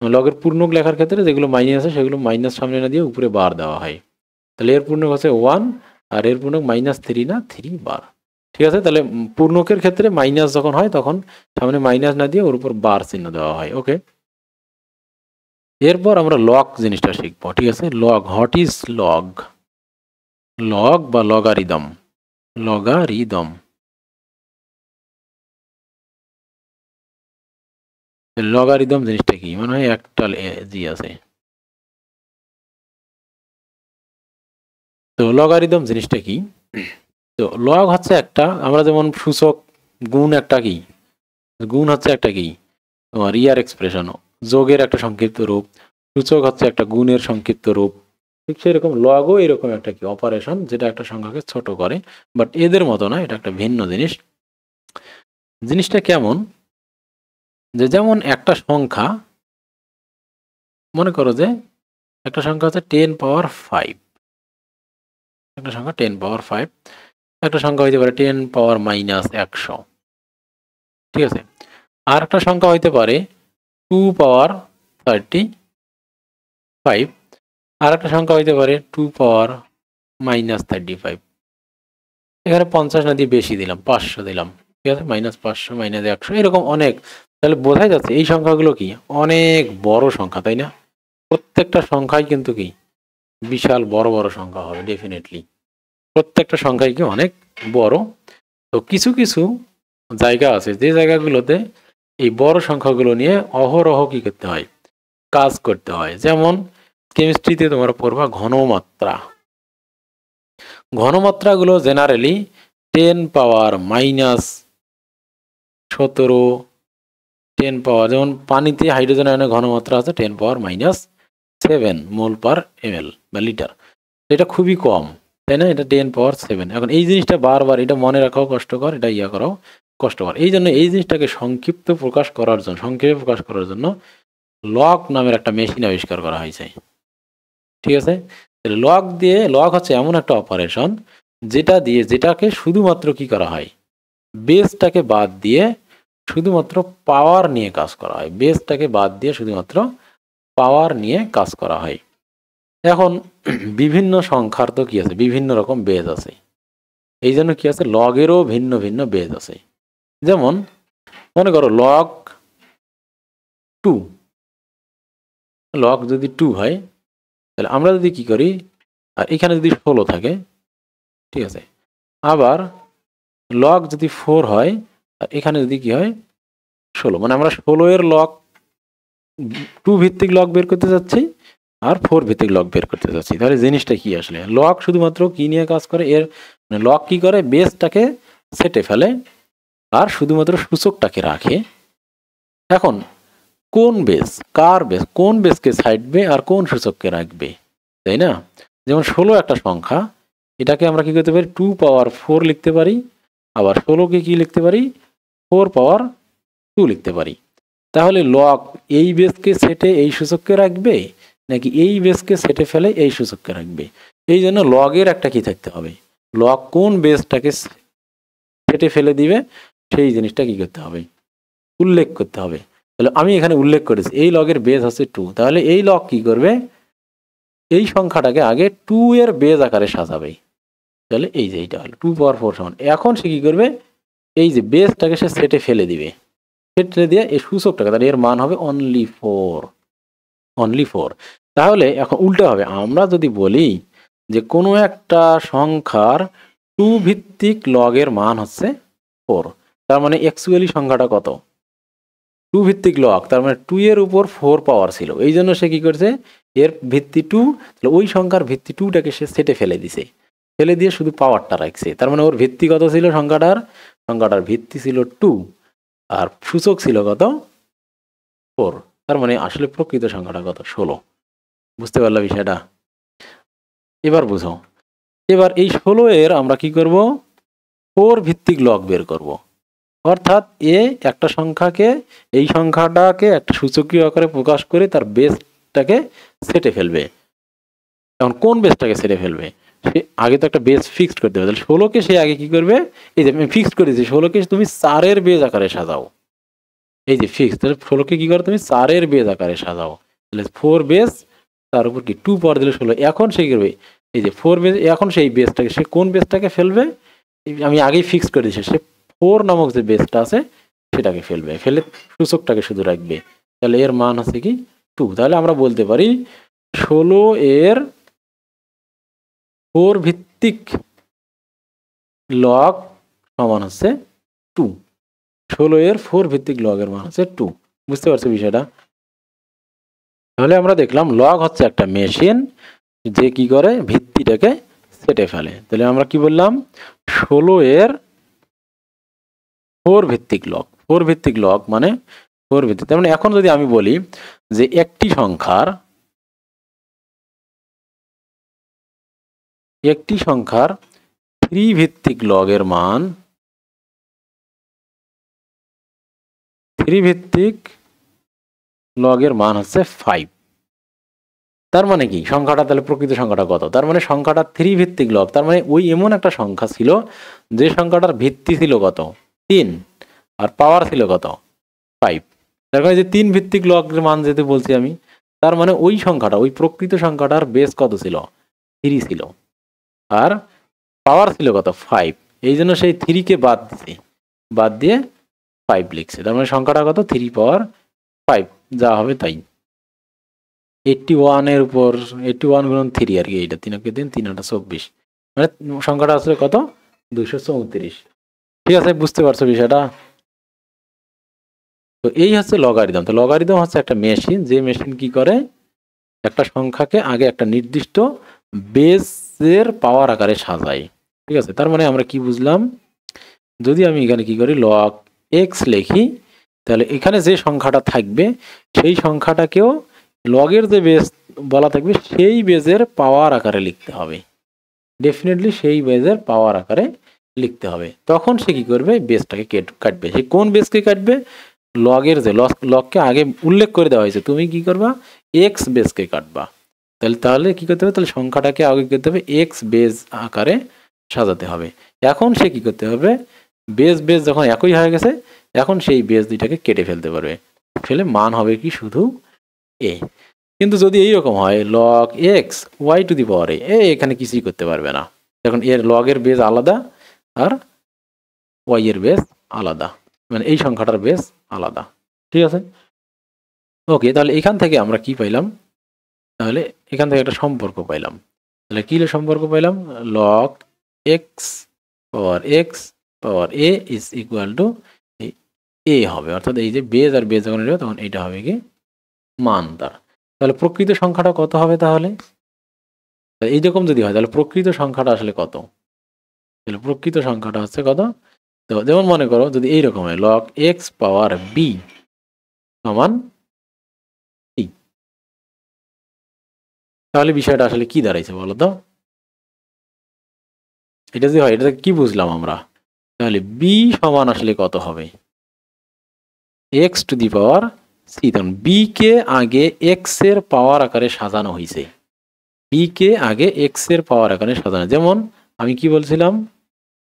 লগের পূর্ণক লেখার ক্ষেত্রে যেগুলো মাইনাস আছে সেগুলো মাইনাস সামনে না দিয়ে উপরে বার দেওয়া হয়। তাহলে এর পূর্ণক হচ্ছে 1, আর এর পূর্ণক -3 না 3 বার। ঠিক আছে, তাহলে পূর্ণকের ক্ষেত্রে মাইনাস যখন হয় তখন সামনে মাইনাস না দিয়ে ওর উপর বার চিহ্ন দেওয়া হয়। ওকে, এরপর আমরা লগ জিনিসটা শিখবো। ঠিক আছে, log, what is log, log বা লগারিদম, লগারিদম, লগারিদম জিনিসটা কি, মনে হয় একটা জি আছে। তো লগারিদম জিনিসটা কি, তো লগ হচ্ছে একটা, আমরা যেমন সূচক, গুণ একটা কি, গুণ হচ্ছে একটা কি তোমার ইয়ার এক্সপ্রেশন, যোগের একটা সংক্ষিপ্ত রূপ, সূচক হচ্ছে একটা গুণের সংক্ষিপ্ত রূপ। ঠিক সেরকম লগও এরকম একটা কি অপারেশন, যেটা একটা সংখ্যাকে ছোট করে, বাট এদের মতো না, এটা একটা ভিন্ন জিনিস। জিনিসটা কেমন, যে যেমন একটা সংখ্যা, মনে করো যে একটা সংখ্যা হচ্ছে 10 পাওয়ার 5, একটা সংখ্যা 10 পাওয়ার 5, একটা সংখ্যা হইতে পারে 10 পাওয়ার -100। ঠিক আছে, আর একটা সংখ্যা হইতে পারে 2 পাওয়ার 35, আর একটা সংখ্যা হইতে পারে 2 পাওয়ার -35। এখানে 50 না দিয়ে বেশি দিলাম, 500 দিলাম। ঠিক আছে, -500, -100, এরকম অনেক। তাহলে বোঝাই যাচ্ছে এই সংখ্যাগুলো কি অনেক বড় সংখ্যা, তাই না? প্রত্যেকটা সংখ্যাই কিন্তু কি বিশাল বড় বড় সংখ্যা হবে ডেফিনেটলি, প্রত্যেকটা সংখ্যাই কি অনেক বড়। তো কিছু কিছু জায়গা আছে যে জায়গাগুলোতে এই বড় সংখ্যাগুলো নিয়ে অহরহ কি করতে হয়, কাজ করতে হয়। যেমন কেমিস্ট্রিতে তোমরা পড়বা ঘনমাত্রা, ঘনমাত্রাগুলো জেনারেলি 10 পাওয়ার -17, 10 পাওয়ার, যেমন পানিতে হাইড্রোজেন আয়নের ঘনমাত্রা আছে 10 পাওয়ার -7 মোল পার ml বা লিটার, এটা খুবই কম, তাই না? এটা 10 পাওয়ার 7। এখন এই জিনিসটা বারবার এটা মনে রাখাও কষ্টকর, এটা করাও কষ্টকর। এই জন্য এই জিনিসটাকে সংক্ষেপে প্রকাশ করার জন্য লগ নামের একটা মেশিন আবিষ্কার করা হয়েছে। ঠিক আছে, লগ হচ্ছে এমন একটা অপারেশন যেটাকে শুধুমাত্র কি করা হয়, বেসটাকে বাদ দিয়ে শুধুমাত্র পাওয়ার নিয়ে কাজ করা হয়, বেসটাকে বাদ দিয়ে শুধুমাত্র পাওয়ার নিয়ে কাজ করা হয়। এখন বিভিন্ন সংখ্যার তো কি আছে, বিভিন্ন রকম বেজ আছে, এই জন্য কি আছে, লগেরও ভিন্ন ভিন্ন বেজ আছে। যেমন মনে করো লগ 2, লগ যদি 2 হয়, তাহলে আমরা যদি কি করি, আর এখানে যদি 16 থাকে, ঠিক আছে, আবার লগ যদি 4 হয় আর এখানে যদি কি হয় 16, মানে আমরা 16 এর লগ 2 ভিত্তিক লগ বের করতে যাচ্ছি আর 4 ভিত্তিক লগ বের করতে যাচ্ছি। তাহলে জিনিসটা কি আসলে, লগ শুধুমাত্র কি নিয়ে কাজ করে, এর মানে লগ কি করে, বেসটাকে সেটে ফেলে আর শুধুমাত্র সূচকটাকে রাখে। এখন কোন বেস, কার বেস, কোন বেসকে ছাড়বে আর কোন সূচককে রাখবে, তাই না? যেমন 16 একটা সংখ্যা, এটাকে আমরা কি করতে পারি, 2 পাওয়ার 4 লিখতে পারি, আবার 16কে কি লিখতে পারি, 4 পাওয়ার 2 লিখতে পারি। তাহলে লগ এই বেসকে সেটে এই সূচককে রাখবে নাকি এই বেসকে সেটে ফেলে এই সূচককে রাখবে? এই জন্য লগের একটা কি থাকতে হবে, লগ কোন বেসটাকে সেটে ফেলে দিবে সেই জিনিসটা কি করতে হবে, উল্লেখ করতে হবে। তাহলে আমি এখানে উল্লেখ করেছি এই লগের বেস হচ্ছে 2, তাহলে এই লগ কি করবে, এই সংখ্যাটাকে আগে 2 এর বেজ আকারে সাজাবে। তাহলে এই যে এইটা হলো 2 পাওয়ার 4 সমান, এখন সে কি করবে, এই যে বেসটাকে সে সেটে ফেলে দিবে, সেটে দিয়ে এই সূচকটাকে, তাহলে এর মান হবে অনলি 4, অনলি 4। তাহলে এখন উল্টো হবে, আমরা যদি বলি যে কোনো একটা সংখ্যার 2 ভিত্তিক লগের মান হচ্ছে 4, তার মানে অ্যাকচুয়ালি সংখ্যাটা কত, 2 ভিত্তিক লগ, তার মানে 2 এর উপর 4 পাওয়ার ছিল, এই জন্য সে কি করছে, এর ভিত্তি 2, তাহলে ওই সংখ্যার ভিত্তি 2টাকে সে সেটে ফেলে দিছে, ফেলে দিয়ে শুধু পাওয়ারটা রাখছে। তার মানে ওর ভিত্তি কত ছিল, সংখ্যাটার ভিত্তি ছিল 2 আর সূচক ছিল কত, 4। তার মানে আসলে প্রকৃত সংখ্যাটা কত, 16। বুঝতে পারলা বিষয়টা? এবার বুঝো, এবার এই 16 এর আমরা কি করব, 4 ভিত্তিক লগ বের করব। অর্থাৎ এ একটা সংখ্যাকে, এই সংখ্যাটাকে একটা সূচকীয় আকারে প্রকাশ করে তার বেসটাকে সেটে ফেলবে। এখন কোন বেসটাকে সেটে ফেলবে, সে আগে তো একটা বেস ফিক্সড করতে হবে। তাহলে 16কে সে আগে কি করবে, এই যে আমি ফিক্সড করেছি 16কে তুমি 4 এর বেজ আকারে সাজাও, এই যে ফিক্সড, তাহলে 16কে কি করো তুমি 4 এর বেজ আকারে সাজাও, তাহলে 4 বেস তার উপর কি 2 পাওয়ার দিলে 16, এখন সে করবে এই যে 4 বেস, এখন সেই বেসটাকে সে কোন বেসটাকে ফেলবে, আমি আগেই ফিক্সড করে দিয়েছি, সে 4 নামক যে বেসটা আছে সেটাকে ফেলবে, ফেলে সূচকটাকে শুধু রাখবে, তাহলে এর মান হচ্ছে কি 2। তাহলে আমরা বলতে পারি 16 এর 4 ভিত্তিক লগ সমান হচ্ছে 2, 16 এর 4 ভিত্তিক লগের মান হচ্ছে 2। বুঝতে পারছো বিষয়টা? তাহলে আমরা দেখলাম লগ হচ্ছে একটা মেশিন যে কি করে, ভিত্তিটাকে সেটে ফেলে। তাহলে আমরা কি বললাম, 16 এর 4 ভিত্তিক লগ, 4 ভিত্তিক লগ মানে 4 ভিত্তিক, তার মানে এখন যদি আমি বলি যে একটি সংখ্যার 3 ভিত্তিক লগের মান, 3 ভিত্তিক লগের মান হচ্ছে 5, তার মানে কি সংখ্যাটা, তাহলে প্রকৃত সংখ্যাটা কত, তার মানে সংখ্যাটা 3 ভিত্তিক লগ, তার মানে ওই এমন একটা সংখ্যা ছিল যে সংখ্যাটার ভিত্তি ছিল কত, 3 আর পাওয়ার ছিল কত, 5। তার মানে যে 3 ভিত্তিক লগের মান যেতে বলছি আমি, তার মানে ওই সংখ্যাটা, ওই প্রকৃত সংখ্যাটার বেস কত ছিল, 3 ছিল আর পাওয়ার ছিল কত, 5। এই জন্য সেই 3কে বাদ দিছে, বাদ দিয়ে 5 লিখছে, তার মানে সংখ্যাটা কত, 3 পাওয়ার 5, যা হবে তাই। 81 এর উপর 81 গুণন 3 আর কি, এইটা 3 কে দিন 3 8 24, মানে সংখ্যাটা আসলে কত, 234। ঠিক আছে, বুঝতে পারছো বিষয়টা? তো এই হচ্ছে লগারিদম। তো লগারিদম হচ্ছে একটা মেশিন, যে মেশিন কি করে, একটা সংখ্যাকে আগে একটা নির্দিষ্ট বেসের পাওয়ার আকারে সাজায়। ঠিক আছে, তার মানে আমরা কি বুঝলাম, যদি আমি এখানে কি করি, লগ এক্স লিখি, তাহলে এখানে যে সংখ্যাটা থাকবে সেই সংখ্যাটাকেও লগের যে বেস বলা থাকবে সেই বেজের পাওয়ার আকারে লিখতে হবে, ডেফিনেটলি সেই বেজের পাওয়ার আকারে লিখতে হবে। তখন সে কি করবে, বেসটাকে কাটবে। সে কোন বেসকে কাটবে, লগের যে লগকে আগে উল্লেখ করে দেওয়া হয়েছে, তুমি কি করবা, এক্স বেসকে কাটবা। তাহলে কি করতে হবে, তাহলে সংখ্যাটাকে আগে করতে হবে এক্স বেস আকারে সাজাতে হবে। এখন সে কি করতে হবে, বেস বেস যখন একই হয়ে গেছে, এখন সেই বেস দুইটাকে কেটে ফেলতে পারবে, ফেলে মান হবে কি শুধু এ। কিন্তু যদি এইরকম হয় log X Y to the power A, এখানে কিছুই করতে পারবে না, এখন এর লগের বেস আলাদা আর ওয়াই এর বেস আলাদা, মানে এই সংখ্যাটার বেস আলাদা। ঠিক আছে, ওকে। তাহলে এখান থেকে আমরা কি পাইলাম, তাহলে এখান থেকে একটা সম্পর্ক পাইলাম। তাহলে কি সম্পর্ক পাইলাম, log X power A is equal to A হবে, অর্থাৎ এই যে বেজ আর বেজ যখন নেবে তখন এইটা হবে কি মান তার। তাহলে প্রকৃত সংখ্যাটা কত হবে, তাহলে এইরকম যদি হয় তাহলে প্রকৃত সংখ্যাটা আসলে কত, তাহলে প্রকৃত সংখ্যাটা হচ্ছে কত, তো যেমন মনে করো যদি এইরকম হয় লগ এক্স পাওয়ার বি সমান টি, তাহলে বিষয়টা আসলে কি দাঁড়াইছে বলো তো, এটা যদি হয় এটা কি বুঝলাম আমরা, তাহলে বি সমান আসলে কত হবে, x to the power C. তখন বি কে আগে এক্স এর পাওয়ার আকারে সাজানো হয়েছে, বি কে আগে এক্স এর পাওয়ার আকারে সাজানো, যেমন আমি কি বলছিলাম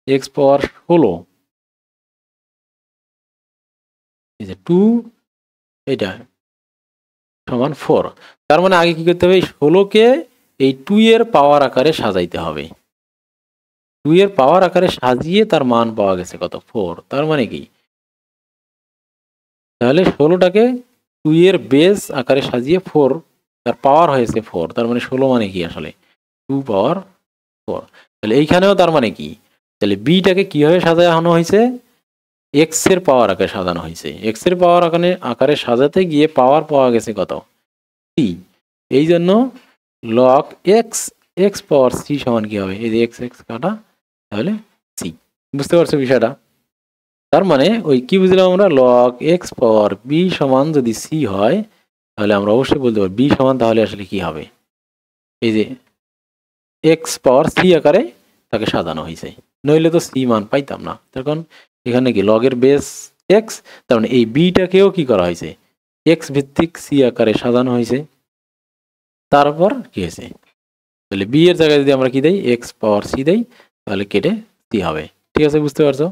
এক্স পাওয়ার 16 টু এটা সমান 4, তার মানে আগে কি করতে হবে, এই 16কে এই 2 এর পাওয়ার আকারে সাজাইতে হবে, 2 এর পাওয়ার আকারে সাজিয়ে তার মান পাওয়া গেছে কত 4, তার মানে কি, তাহলে 16টাকে 2 এর বেস আকারে সাজিয়ে 4 তার পাওয়ার হয়েছে 4, তার মানে 16 মানে কি আসলে 2 পাওয়ার 4। তাহলে এইখানেও তার মানে কি, তাহলে বিটাকে কিভাবে সাজানো হয়েছে, এক্স এর পাওয়ার আকারে সাজানো হয়েছে, এক্স এর পাওয়ার আকারে সাজাতে গিয়ে পাওয়ার পাওয়া গেছে কত সি, এই জন্য লগ এক্স এক্স পাওয়ার সি সমান কি হবে, এই যে এক্স এক্স কাটা, তাহলে সি। বুঝতে পারছো বিষয়টা, তার মানে ওই কি বুঝলাম আমরা, লগ এক্স পাওয়ার বি সমান যদি সি হয় তাহলে আমরা অবশ্যই বলতে পারবো বি সমান তাহলে আসলে কি হবে, এই যে এক্স পাওয়ার সি আকারে তাকে সাজানো হয়েছে, নইলে তো সি মান পাইতাম না। তখন এখানে কি লগের বেস এক্স, তার মানে এই বিটাকেও কি করা হয়েছে এক্স ভিত্তিক সি আকারে সাজানো হয়েছে, তারপর কি হয়েছে, তাহলে বি এর জায়গায় যদি আমরা কি দেই এক্স পাওয়ার সি দেই তাহলে কেটে সি হবে। ঠিক আছে, বুঝতে পারছো,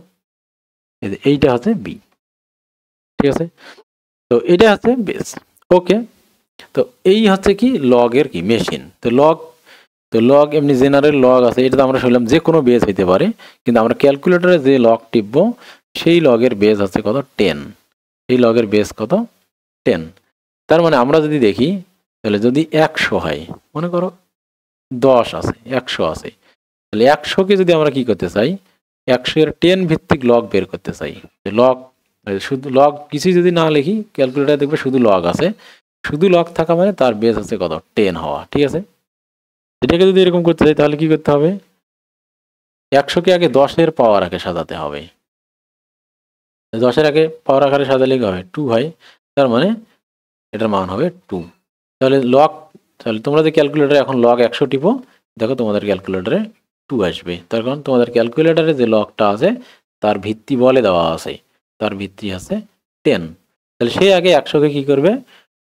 এইটা হচ্ছে বি। ঠিক আছে, তো এটা হচ্ছে বেস। ওকে, তো এই হচ্ছে কি লগের কি মেশিন। তো লগ এমনি জেনারেল লগ আছে, এটা তো আমরা শুনলাম যে কোনো বেস হইতে পারে, কিন্তু আমরা ক্যালকুলেটরে যে লগ টিপবো সেই লগের বেস হচ্ছে কত 10, এই লগের বেস কত 10। তার মানে আমরা যদি দেখি তাহলে যদি 100 হয়, মনে করো 10 আছে 100 আছে, তাহলে 100কে যদি আমরা কি করতে চাই 100 এর 10 ভিত্তিক লগ বের করতে চাই, লগ শুধু লগ কিছুই যদি না লিখি ক্যালকুলেটার দেখবে শুধু লগ আছে, শুধু লগ থাকা মানে তার বেস হচ্ছে কত 10 হওয়া। ঠিক আছে, এটাকে যদি এরকম করতে চাই তাহলে কি করতে হবে, 100কে আগে 10 এর পাওয়ার আগে সাজাতে হবে, 10 এর আগে পাওয়ার আকারে সাজালে কি হবে 2 হয়, তার মানে এটার মান হবে 2। তাহলে তাহলে তোমরা যে ক্যালকুলেটারে এখন লগ 100 টিপো, দেখো তোমাদের ক্যালকুলেটারে 2 আসবে, তার কারণ তোমাদের ক্যালকুলেটারে যে লগটা আছে তার ভিত্তি বলে দেওয়া আছে, তার ভিত্তি আছে 10। তাহলে সে আগে 100কে কি করবে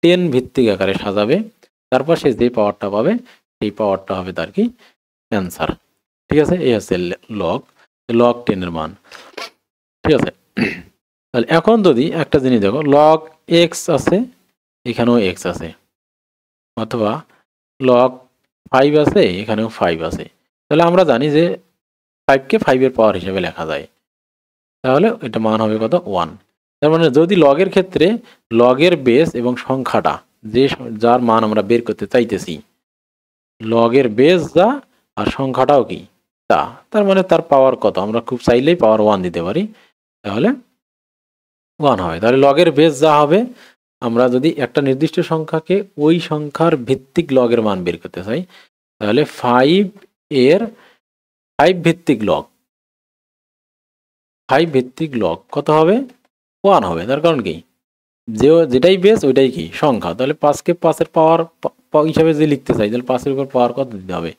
10 ভিত্তিক আকারে সাজাবে, তারপর সে যে পাওয়ারটা পাবে সেই পাওয়ারটা হবে তার কি অ্যান্সার। ঠিক আছে, এই হচ্ছে লগ 10 এর মান। ঠিক আছে, তাহলে এখন যদি একটা জিনিস দেখো লগ এক্স আছে, এখানেও এক্স আছে, অথবা লগ 5 আছে, এখানেও 5 আছে, তাহলে আমরা জানি যে 5কে 5 এর পাওয়ার হিসেবে লেখা যায়, তাহলে এটা মান হবে কত 1। তার মানে যদি লগের ক্ষেত্রে লগের বেস এবং সংখ্যাটা যার মান আমরা বের করতে চাইতেছি, লগের বেস যা আর সংখ্যাটাও কি তা, তার মানে তার পাওয়ার কত, আমরা খুব চাইলেই পাওয়ার 1 দিতে পারি, তাহলে 1 হবে। তাহলে লগের বেস যা হবে, আমরা যদি একটা নির্দিষ্ট সংখ্যাকে ওই সংখ্যার ভিত্তিক লগের মান বের করতে চাই, তাহলে 5 ভিত্তিক লগ কত হবে 1 হবে। তার কারণ কি যেটাই বেস ওইটাই কি সংখ্যা, তাহলে 5কে 5 এর পাওয়ার হিসাবে যে লিখতে চাই তাহলে 5 এর উপর পাওয়ার কত দিতে হবে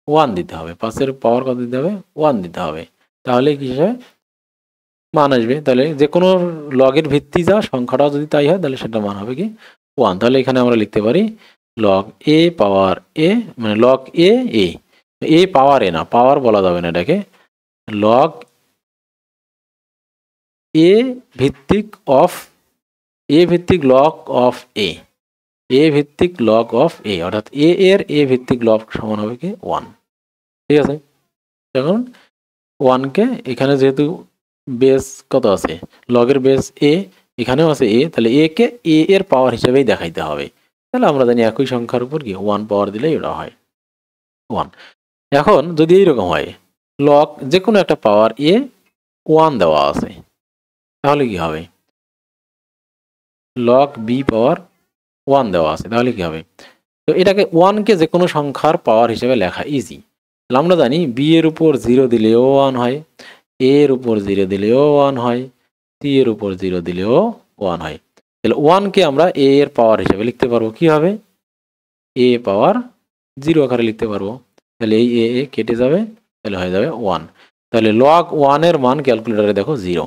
1 দিতে হবে, 5 এর পাওয়ার কত দিতে হবে 1 দিতে হবে, তাহলে কি হিসাবে মান আসবে। তাহলে যে কোনো লগের ভিত্তি যা সংখ্যাটাও যদি তাই হয় তাহলে সেটা মান হবে কি 1। তাহলে এখানে আমরা লিখতে পারি লগ এ পাওয়ার এ, মানে লগ এ পাওয়ার এ না, পাওয়ার বলা যাবে না এটাকে, লগ এ ভিত্তিক অফ এ ভিত্তিক লগ অফ এ ভিত্তিক লগ অফ এ, অর্থাৎ এর এ ভিত্তিক লগ সমান হবে কি 1। ঠিক আছে, এখন 1কে এখানে যেহেতু বেস কত আছে, লগের বেস এ, এখানেও আছে এ, তাহলে এ কে এর পাওয়ার হিসেবেই দেখাইতে হবে। তাহলে আমরা জানি একই সংখ্যার উপর কি 1 পাওয়ার দিলে এটা হয় 1। এখন যদি এইরকম হয় লগ যে কোনো একটা পাওয়ার এ 1 দেওয়া আছে, তাহলে কি হবে? লগ বি পাওয়ার 1 দেওয়া আছে, তাহলে কি হবে? তো এটাকে 1কে যে কোনো সংখ্যার পাওয়ার হিসেবে লেখা ইজি। আমরা জানি বি এর উপর 0 দিলেও 1 হয়, এ এর উপর 0 দিলেও 1 হয়, সি এর উপর 0 দিলেও 1 হয়। তাহলে 1কে আমরা এ এর পাওয়ার হিসেবে লিখতে পারবো, কি হবে? এ পাওয়ার 0 আকারে লিখতে পারবো। তাহলে এই এ কেটে যাবে, তাহলে হয়ে যাবে 1। তাহলে লগ 1 এর মান ক্যালকুলেটরে দেখো 0।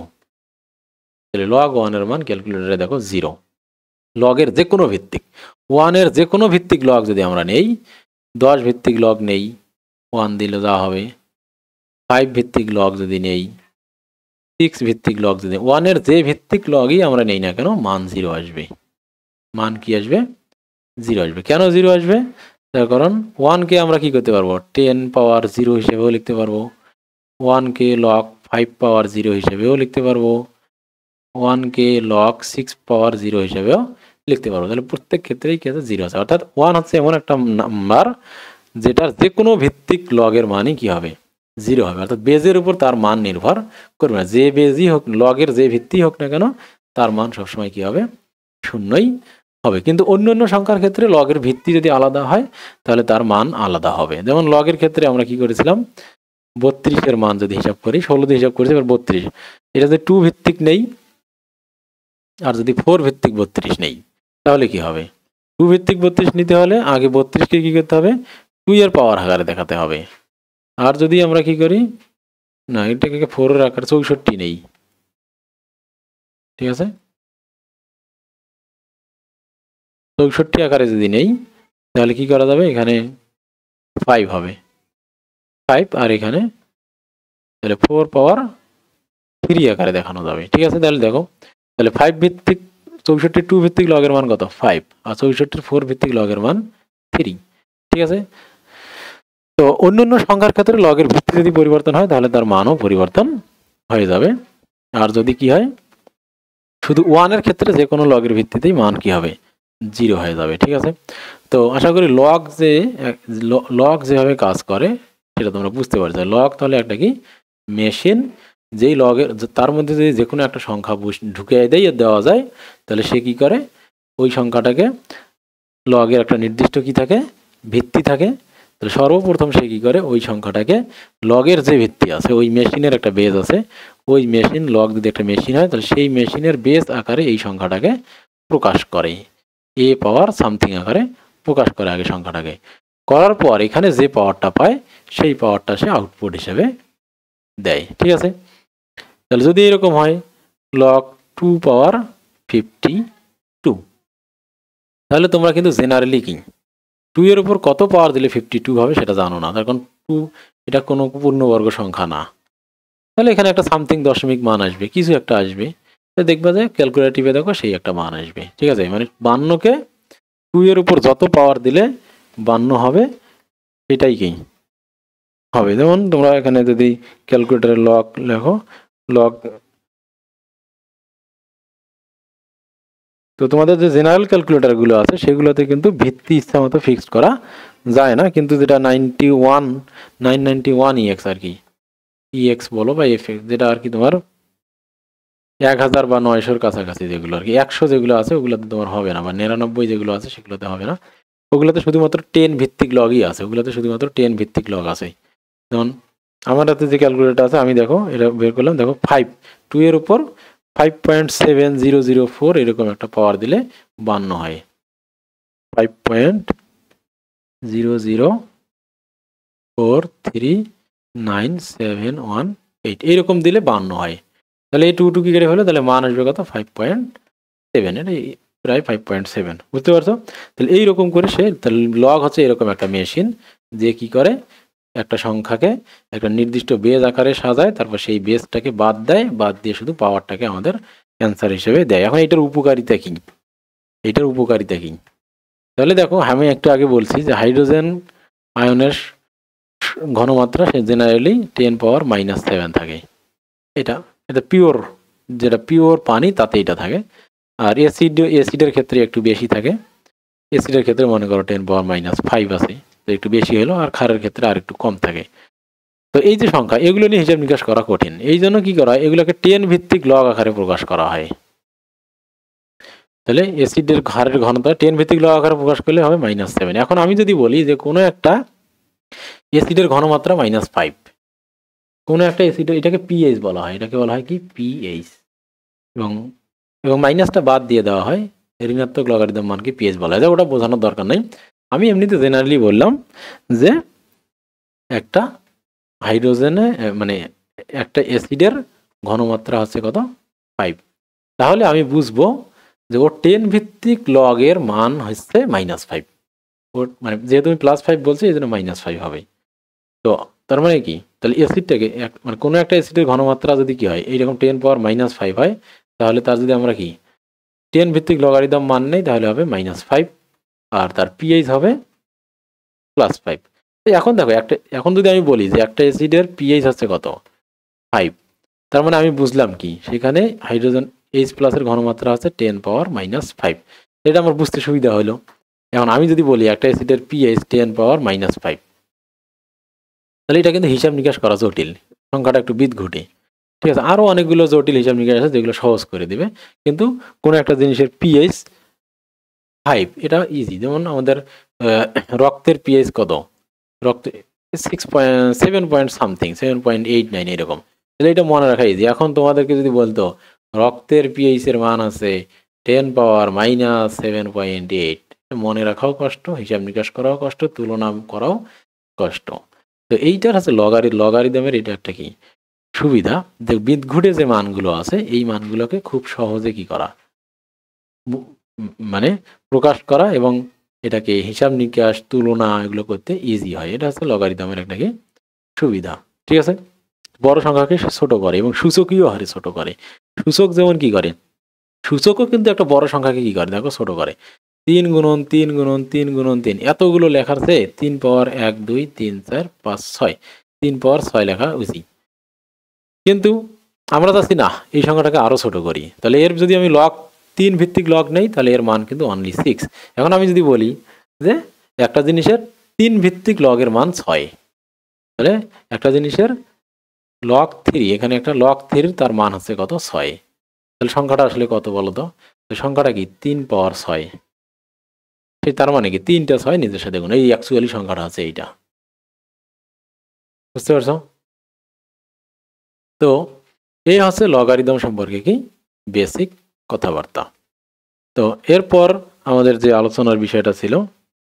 তাহলে লগ 1 এর মান ক্যালকুলেটরে দেখো 0। লগের যে কোনো ভিত্তিক 1 এর যে কোনো ভিত্তিক লগ যদি আমরা নেই, 10 ভিত্তিক লগ নেই 1 দিলে যা হবে, 5 ভিত্তিক লগ যদি নেই, 6 ভিত্তিক লগ যদি 1 এর যে ভিত্তিক লগই আমরা নেই না কেন মান 0 আসবে। মান কি আসবে? 0 আসবে। কেন 0 আসবে? তার কারণ 1কে আমরা কি করতে পারবো? 10 পাওয়ার 0 হিসেবেও লিখতে পারবো, 1কে লগ 5 পাওয়ার 0 হিসেবেও লিখতে পারবো, 1কে লগ 6 পাওয়ার 0 হিসেবেও লিখতে পারবো। তাহলে প্রত্যেক ক্ষেত্রেই কি আছে? 0 আছে। অর্থাৎ 1 হচ্ছে এমন একটা নাম্বার যেটার যে কোনো ভিত্তিক লগের মানই কি হবে? 0 হবে। অর্থাৎ বেজের উপর তার মান নির্ভর করবে না। যে বেজই হোক, লগের যে ভিত্তি হোক না কেন, তার মান সবসময় কি হবে? শূন্যই হবে। কিন্তু অন্য সংখ্যার ক্ষেত্রে লগের ভিত্তি যদি আলাদা হয় তাহলে তার মান আলাদা হবে। যেমন লগের ক্ষেত্রে আমরা কি করেছিলাম? 32 এর মান যদি হিসাব করি, 16 দিয়ে হিসাব করেছি, এবার 32। এটা যদি 2 ভিত্তিক নেই আর যদি 4 ভিত্তিক 32 নেই, তাহলে কি হবে? 2 ভিত্তিক 32 নিতে হলে আগে 32কে কি করতে হবে? 2 এর পাওয়ার আকারে দেখাতে হবে। আর যদি আমরা কি করি, না এটাকে 4 এর আকারে 64 নেই, ঠিক আছে, 64 আকারে যদি নেই তাহলে কি করা যাবে? এখানে 5 হবে, 5, আর এখানে তাহলে 4 পাওয়ার 3 আকারে দেখানো যাবে। ঠিক আছে, তাহলে দেখো, তাহলে 5 ভিত্তিক 64 2 ভিত্তিক লগের মান কত? 5, আর 64 4 ভিত্তিক লগের মান 3। ঠিক আছে, তো অন্য সংখ্যার ক্ষেত্রে লগের ভিত্তি যদি পরিবর্তন হয় তাহলে তার মানও পরিবর্তন হয়ে যাবে। আর যদি কি হয়, শুধু 1 এর ক্ষেত্রে যে কোনো লগের ভিত্তিতেই মান কি হবে? 0 হয়ে যাবে। ঠিক আছে, তো আশা করি লগ যেভাবে কাজ করে সেটা তোমরা বুঝতে পারছো। লগ তাহলে একটা কি মেশিন, যেই লগের তার মধ্যে যদি যে কোনো একটা সংখ্যা ঢুকিয়ে দেওয়া যায় তাহলে সে কি করে? ওই সংখ্যাটাকে, লগের একটা নির্দিষ্ট কি থাকে? ভিত্তি থাকে। তাহলে সর্বপ্রথম সে কি করে? ওই সংখ্যাটাকে, লগের যে ভিত্তি আছে, ওই মেশিনের একটা বেস আছে, ওই মেশিন লগ যদি একটা মেশিন হয় তাহলে সেই মেশিনের বেস আকারে এই সংখ্যাটাকে প্রকাশ করে, এ পাওয়ার সামথিং আকারে প্রকাশ করে আগে সংখ্যাটাকে। করার পর এখানে যে পাওয়ারটা পায় সেই পাওয়ারটা সে আউটপুট হিসেবে দেয়। ঠিক আছে, তাহলে যদি এরকম হয় লগ 2 পাওয়ার 52, তাহলে তোমরা কিন্তু জেনারেলি কি 2 এর উপর কত পাওয়ার দিলে 52 হবে সেটা জানো না, তার কারণ 2 এটা কোনো পূর্ণবর্গ সংখ্যা না। তাহলে এখানে একটা সামথিং দশমিক মান আসবে, কিছু একটা আসবে, দেখবা যে ক্যালকুলেটিভে দেখো সেই একটা মান আসবে। ঠিক আছে, মানে 52কে 2 এর উপর যত পাওয়ার দিলে 52 হবে, এটাই কি হবে। যেমন তোমরা এখানে যদি ক্যালকুলেটরে লগ লেখো, লগ, তো তোমাদের যে জেনারেল ক্যালকুলেটরগুলো আছে সেগুলোতে কিন্তু ভিত্তি ইচ্ছা মতো ফিক্সড করা যায় না, কিন্তু যেটা 991 EX আর কি, EX বলো বা FX, যেটা আর কি তোমার 1000 বা 900-র কাছাকাছি যেগুলো আর কি, 100 যেগুলো আছে ওগুলোতে তোমার হবে না, বা 99 যেগুলো আছে সেগুলোতে হবে না। ওগুলোতে শুধুমাত্র 10 ভিত্তিক লগই আছে, ওগুলোতে শুধুমাত্র 10 ভিত্তিক লগ আছে। যেমন আমার হাতে যে ক্যালকুলেটর আছে, আমি দেখো এটা বের করলাম, দেখো 2 এর উপর 5.7004 এরকম একটা পাওয়ার দিলে 52 হয়, 5.0043971 এইরকম দিলে 52 হয়। তাহলে এই 2 কি কেটে হলো, তাহলে মান আসবে কত? 5.7, এটা প্রায় 5.7, বুঝতে পারছো? তাহলে এইরকম করে সে, তাহলে লগ হচ্ছে এরকম একটা মেশিন যে কি করে? একটা সংখ্যাকে একটা নির্দিষ্ট বেজ আকারে সাজায়, তারপর সেই বেজটাকে বাদ দেয়, বাদ দিয়ে শুধু পাওয়ারটাকে আমাদের অ্যান্সার হিসেবে দেয়। এখন এটার উপকারিতা কি? এটার উপকারিতা কি? তাহলে দেখো, আমি একটু আগে বলছি যে হাইড্রোজেন আয়নের ঘনমাত্রা সে জেনারেলি 10⁻⁻7 থাকে। এটা এটা পিওর, যেটা পিওর পানি তাতে এটা থাকে। আর অ্যাসিডের ক্ষেত্রে একটু বেশি থাকে। অ্যাসিডের ক্ষেত্রে মনে করো 10⁻⁵ আছে, তো একটু বেশি হলো। আর ক্ষারের ক্ষেত্রে আর একটু কম থাকে। তো এই যে সংখ্যা, এগুলো নিয়ে হিসাব নিকাশ করা কঠিন। এই জন্য কি করা হয়, এগুলোকে 10 ভিত্তিক লগ আকারে প্রকাশ করা হয়। তাহলে অ্যাসিডের ক্ষারের ঘনতা 10 ভিত্তিক লগ আকারে প্রকাশ করলে হবে -7। এখন আমি যদি বলি যে কোনো একটা অ্যাসিডের ঘনমাত্রা -5, কোনো একটা অ্যাসিডের, এটাকে পিএইচ বলা হয়, এটাকে বলা হয় কি পিএইচ, এবং এবং মাইনাসটা বাদ দিয়ে দেওয়া হয়, ঋণাত্মক লগারিদম মানকে পিএইচ বলা হয়। ওটা বোঝানোর দরকার নেই, আমি এমনিতে জেনারেলি বললাম যে একটা হাইড্রোজেনে মানে একটা অ্যাসিডের ঘনমাত্রা হচ্ছে কত, 5। তাহলে আমি বুঝবো যে ওর 10 ভিত্তিক লগের মান হচ্ছে -5। ওর মানে যেহেতু আমি +5 বলছি, এই জন্য -5 হবে। তো তার মানে কি, তাহলে অ্যাসিডটাকে মানে কোনো একটা অ্যাসিডের ঘনমাত্রা যদি কি হয়, এইরকম 10⁻⁻5 হয়, তাহলে তার যদি আমরা কি 10 ভিত্তিক লগারিদম মান নেই, তাহলে হবে -5, আর তার পিএইচ হবে +5। এখন দেখো, এখন যদি আমি বলি যে একটা অ্যাসিডের পিএইচ হচ্ছে কত, 5, তার মানে আমি বুঝলাম কি, সেখানে হাইড্রোজেন H+ এর ঘনমাত্রা হচ্ছে 10⁻⁻5। এটা আমার বুঝতে সুবিধা হলো। এখন আমি যদি বলি একটা অ্যাসিডের পিএইচ 10⁻⁻5, তাহলে এটা কিন্তু হিসাব নিকাশ করা জটিল, সংখ্যাটা একটু বিদঘুটে। ঠিক আছে, আরও অনেকগুলো জটিল হিসাব নিকাশ আছে যেগুলো সহজ করে দিবে, কিন্তু কোনো একটা জিনিসের পিএইচ 5 এটা ইজি। যেমন আমাদের রক্তের পিএইচ কত, রক্ত 7 পয়েন্ট সামথিং, 7.89 এরকম। তাহলে এটা মনে রাখা ইজি। এখন তোমাদেরকে যদি বলতো রক্তের পিএইচ এর মান আছে 10⁻⁻7.8, মনে রাখাও কষ্ট, হিসাব নিকাশ করাও কষ্ট, তুলনা করাও কষ্ট। তো এইটার হচ্ছে লগারিদমের এটা একটা কি সুবিধা, যে বিদঘুটে যে মানগুলো আছে, এই মানগুলোকে খুব সহজে কি করা, মানে প্রকাশ করা, এবং এটাকে হিসাব নিকাশ তুলনা এগুলো করতে ইজি হয়। এটা হচ্ছে লগারিদমের একটা কি সুবিধা। ঠিক আছে, বড় সংখ্যাকে ছোট করে এবং সূচকীয় হারে ছোট করে। সূচক যেমন কি করে, সূচকও কিন্তু একটা বড় সংখ্যাকে কি করে, দেখো ছোট করে। 3 গুণন 3 গুণন 3 গুণন 3, এতগুলো লেখার চেয়ে 3 পাওয়ার 1 2 3 4 5 6, 3 পাওয়ার 6 লেখা উচিত। কিন্তু আমরা চাচ্ছি না, এই সংখ্যাটাকে আরো ছোট করি। তাহলে এর যদি আমি 3 ভিত্তিক লগ নেই, তাহলে এর মান কিন্তু অনলি 6। এখন আমি যদি বলি যে একটা জিনিসের 3 ভিত্তিক লগের মান 6, তাহলে একটা জিনিসের log 3, এখানে একটা log 3 তার মান হচ্ছে কত, 6। তাহলে সংখ্যাটা আসলে কত বলো তো, সংখ্যাটা কি 3 পাওয়ার 6। তার মানে কি 3টা 6 নিজের সাথে গুণ, এই অ্যাকচুয়ালি সংখ্যাটা আছে এইটা। বুঝতে পারছো? তো এই হচ্ছে লগারিদম সম্পর্কে কি বেসিক কথাবার্তা। তো এরপর আমাদের যে আলোচনার বিষয়টা ছিল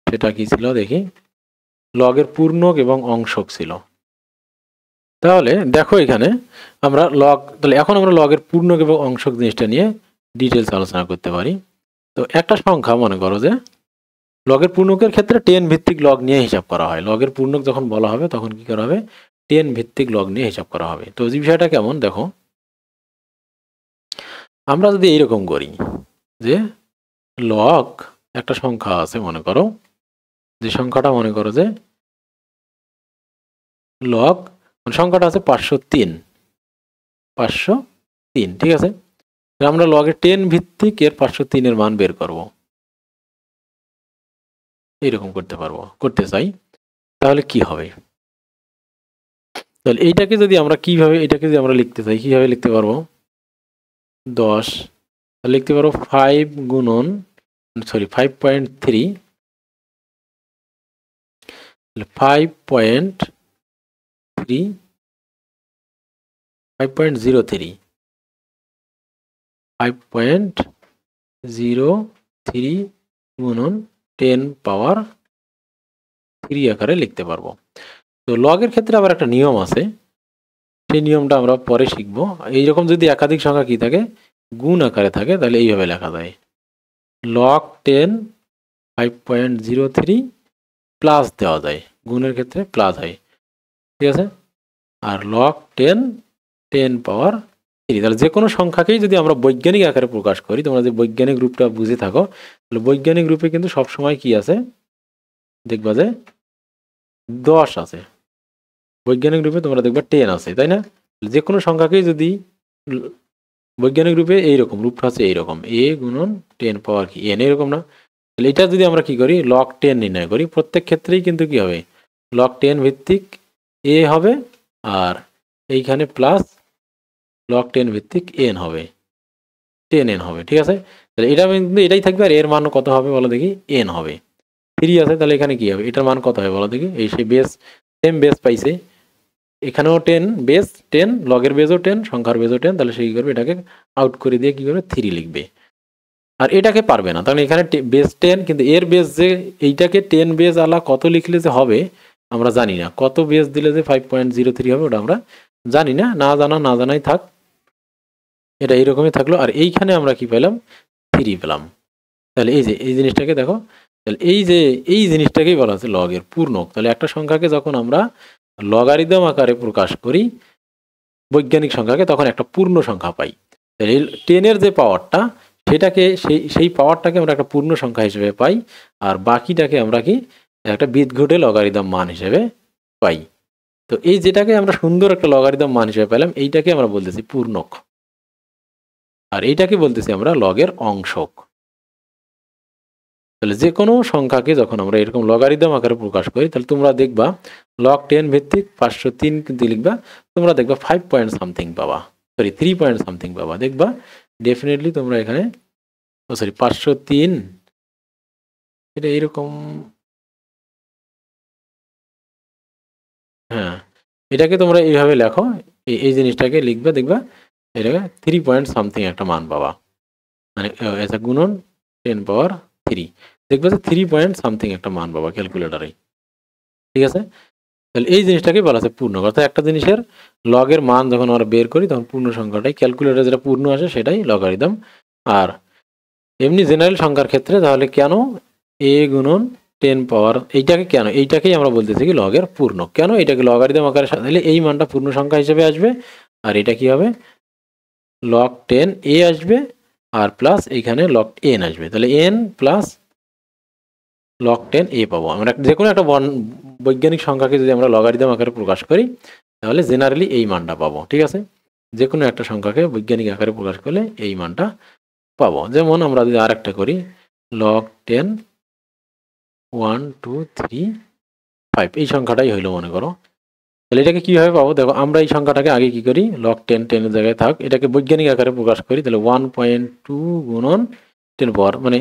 সেটা কি ছিল দেখি, লগের পূর্ণক এবং অংশক ছিল। তাহলে দেখো এখানে আমরা তাহলে এখন আমরা লগের পূর্ণক এবং অংশক জিনিসটা নিয়ে ডিটেলস আলোচনা করতে পারি। তো একটা সংখ্যা মনে করো যে লগের পূর্ণকের ক্ষেত্রে 10 ভিত্তিক লগ নিয়ে হিসাব করা হয়। লগের পূর্ণক যখন বলা হবে তখন কি করা হবে, 10 ভিত্তিক লগ নিয়ে হিসাব করা হবে। তো এই বিষয়টা কেমন দেখো, আমরা যদি এইরকম করি যে লগ একটা সংখ্যা আছে, মনে করো যে সংখ্যাটা মনে করো যে লগ সংখ্যাটা আছে 503, ঠিক আছে। আমরা লগের 10 ভিত্তিক এর 503 এর মান বের করব, এইরকম করতে চাই, তাহলে কি হবে, তাহলে এইটাকে যদি আমরা লিখতে চাই, কিভাবে লিখতে পারবো, 10 লিখতে পারবো 5 গুণন 5.3, 5.03 গুণন 10 পাওয়ার 3 আকারে লিখতে পারবো। তো লগের ক্ষেত্রে আবার একটা নিয়ম আছে, সেই নিয়মটা আমরা পরে শিখবো। এইরকম যদি একাধিক সংখ্যা কি থাকে, গুণ আকারে থাকে, তাহলে এইভাবে লেখা যায়, log 10 5.03 প্লাস দেওয়া যায়, গুণের ক্ষেত্রে প্লাস হয়, ঠিক আছে, আর লগ 10 10 পাওয়ার 3। তাহলে যে কোনো সংখ্যাকেই যদি আমরা বৈজ্ঞানিক আকারে প্রকাশ করি, তোমরা যদি বৈজ্ঞানিক রূপটা বুঝে থাকো, তাহলে বৈজ্ঞানিক রূপে কিন্তু সবসময় কি আছে, দেখবা যে 10 আছে। বৈজ্ঞানিক রূপে তোমরা দেখবা 10 আছে, তাই না? যে কোনো সংখ্যাকেই যদি বৈজ্ঞানিক রূপে এইরকম রূপটা হচ্ছে এইরকম, a গুণন 10 পাওয়ার কি n, এরকম না? তাহলে এটা যদি আমরা কি করি, লগ 10 নির্ণয় করি, প্রত্যেক ক্ষেত্রেই কিন্তু কি হবে, লগ 10 ভিত্তিক a হবে, আর এইখানে প্লাস লগ 10 ভিত্তিক n হবে, 10n হবে। ঠিক আছে, তাহলে এটা কিন্তু এটাই থাকবে, আর এর মান কত হবে বলো দেখি, n হবে। 3 আছে, তাহলে এখানে কি হবে, এটার মান কত হবে বলো দেখি, এই সেই বেস, সেম বেস পাইছে, এখানেও 10 বেস 10, লগের বেজও 10, সংখ্যার বেজও 10, তাহলে সে কি করবে, এটাকে আউট করে দিয়ে কি করবে, 3 লিখবে। আর এটাকে পারবে না, তাহলে এখানে বেস 10, কিন্তু এর বেস যে এইটাকে 10 বেস আলা কত লিখলে যে হবে আমরা জানি না, কত বেস দিলে যে 5.03 হবে ওটা আমরা জানি না, না জানাই থাক, এটা এইরকমই থাকলো। আর এইখানে আমরা কি পেলাম, 3 পেলাম। তাহলে এই যে এই জিনিসটাকে দেখো, তাহলে এই জিনিসটাকেই বলা হচ্ছে লগের পূর্ণক। তাহলে একটা সংখ্যাকে যখন আমরা লগারিদম আকারে প্রকাশ করি বৈজ্ঞানিক সংখ্যাকে, তখন একটা পূর্ণ সংখ্যা পাই। তাহলে 10-এর যে পাওয়ারটা, সেটাকে সেই পাওয়ারটাকে আমরা একটা পূর্ণ সংখ্যা হিসেবে পাই, আর বাকিটাকে আমরা কি একটা বীজঘটে লগারিদম মান হিসেবে পাই। তো এই যেটাকে আমরা সুন্দর একটা লগারিদম মান হিসেবে পেলাম, এইটাকে আমরা বলতেছি পূর্ণক, আর এইটাকে বলতেছি আমরা লগের অংশক। তাহলে যে কোনো সংখ্যাকে যখন আমরা এরকম লগারিদম আকারে প্রকাশ করি, তাহলে তোমরা দেখবা লগ 10 ভিত্তিক 503 কিন্তু লিখবা, তোমরা দেখবা 5 পয়েন্ট সামথিং পাবা, সরি 3 পয়েন্ট সামথিং পাবা, দেখবা ডেফিনেটলি তোমরা এখানে, সরি 503, এটা এইরকম, হ্যাঁ এটাকে তোমরা এইভাবে লেখো, এই জিনিসটাকে লিখবা, দেখবা এটাকে 3 পয়েন্ট সামথিং একটা মান পাবা, মানে এটা গুণন 10 পাওয়ার 3, দেখবা যে 3 পয়েন্ট সামথিং একটা মান পাবা ক্যালকুলেটারে। ঠিক আছে, তাহলে এই জিনিসটাকে বলা আছে পূর্ণক, অর্থাৎ একটা জিনিসের লগের মান যখন আমরা বের করি তখন পূর্ণ সংখ্যাটাই, ক্যালকুলেটরে যেটা পূর্ণ আসে সেটাই লগারিদম। আর এমনি জেনারেল সংখ্যার ক্ষেত্রে তাহলে কেন a গুণন 10 পাওয়ার, এইটাকে কেন, এইটাকেই আমরা বলতেছি কি লগের পূর্ণক। কেন এটাকে লগারিদম আকারে সাজালে এই মানটা পূর্ণ সংখ্যা হিসেবে আসবে, আর এটা কি হবে, লগ 10 a আসবে, আর প্লাস এইখানে লগ n আসবে, তাহলে n প্লাস লগ 10 a পাবো। আমরা যে কোনো একটা বৈজ্ঞানিক সংখ্যাকে যদি আমরা লগারিদম আকারে প্রকাশ করি, তাহলে জেনারেলি এই মানটা পাবো। ঠিক আছে, যে কোনো একটা সংখ্যাকে বৈজ্ঞানিক আকারে প্রকাশ করলে এই মানটা পাবো। যেমন আমরা যদি আর একটা করি, লগ 10 1 2 3 5, এই সংখ্যাটাই হইলো মনে করো, তাহলে এটাকে কিভাবে পাবো, দেখো আমরা এই সংখ্যাটাকে আগে কি করি, লগ 10 10 এর জায়গায় থাক, এটাকে বৈজ্ঞানিক আকারে প্রকাশ করি, তাহলে 1.2 গুণন 10 পাওয়ার, মানে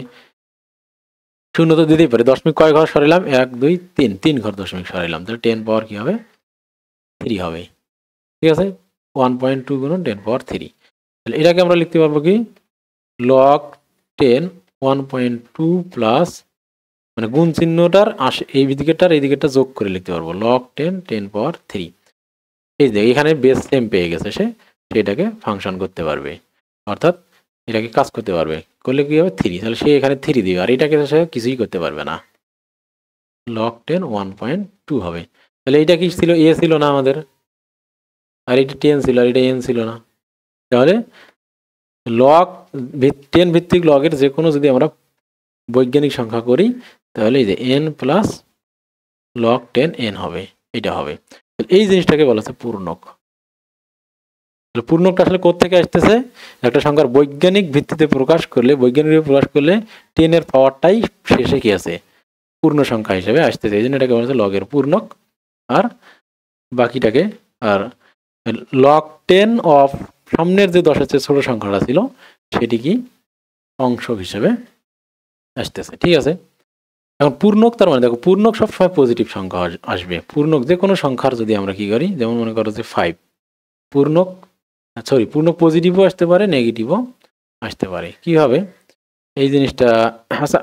শূন্য তো দিতেই পারে, দশমিক কয় ঘর সরাইলাম, 1 2 3, 3 ঘর দশমিক সরাইলাম, তাহলে 10 পাওয়ার কি হবে, 3 হবে। ঠিক আছে, 1.2 গুণন 10 পাওয়ার 3, তাহলে এটাকে আমরা লিখতে পারবো কি, লগ 10 1.2 প্লাস, মানে গুণ চিহ্নটার এই দিকেরটা যোগ করে লিখতে পারবো, লগ 10 10 পাওয়ার 3। এই যে এখানে বেস সেম পেয়ে গেছে, সেটাকে ফাংশন করতে পারবে, অর্থাৎ এটাকে কাজ করতে পারবে, করলে কি হবে 3, তাহলে সে এখানে 3 দিবে, আর এটাকে সে কিছুই করতে পারবে না, লগ 10 1.2 হবে। তাহলে এটা কি ছিল, এ ছিল না আমাদের, আর এটা 10 ছিল, আর এটা n ছিল না, তাহলে লগ 10 ভিত্তিক লগের যে কোনো যদি আমরা বৈজ্ঞানিক সংখ্যা করি, তাহলে এই যে n প্লাস লগ 10 n হবে, এটা হবে। এই জিনিসটাকে বলা হচ্ছে পূর্ণক। পূর্ণকটা আসলে কোত্থেকে আসতেছে, একটা সংখ্যার বৈজ্ঞানিক ভিত্তিতে প্রকাশ করলে, বৈজ্ঞানিকভাবে প্রকাশ করলে 10 এর পাওয়ারটাই শেষে কি আছে, পূর্ণ সংখ্যা হিসেবে আসতেছে, এই জন্য এটাকে বলা হচ্ছে লগের পূর্ণক। আর বাকিটাকে, আর লগ 10 অফ সামনের যে 10-এর চেয়ে ছোট সংখ্যাটা ছিল সেটি কি অংশক হিসেবে আসতেছে। ঠিক আছে, এখন পূর্ণক, তার মানে দেখো পূর্ণক সবসময় পজিটিভ সংখ্যা আসবে। পূর্ণক যে কোনো সংখ্যার যদি আমরা কি করি, যেমন মনে করো যে 5, পূর্ণক পূর্ণক পজিটিভও আসতে পারে, নেগেটিভও আসতে পারে। কি হবে এই জিনিসটা, আচ্ছা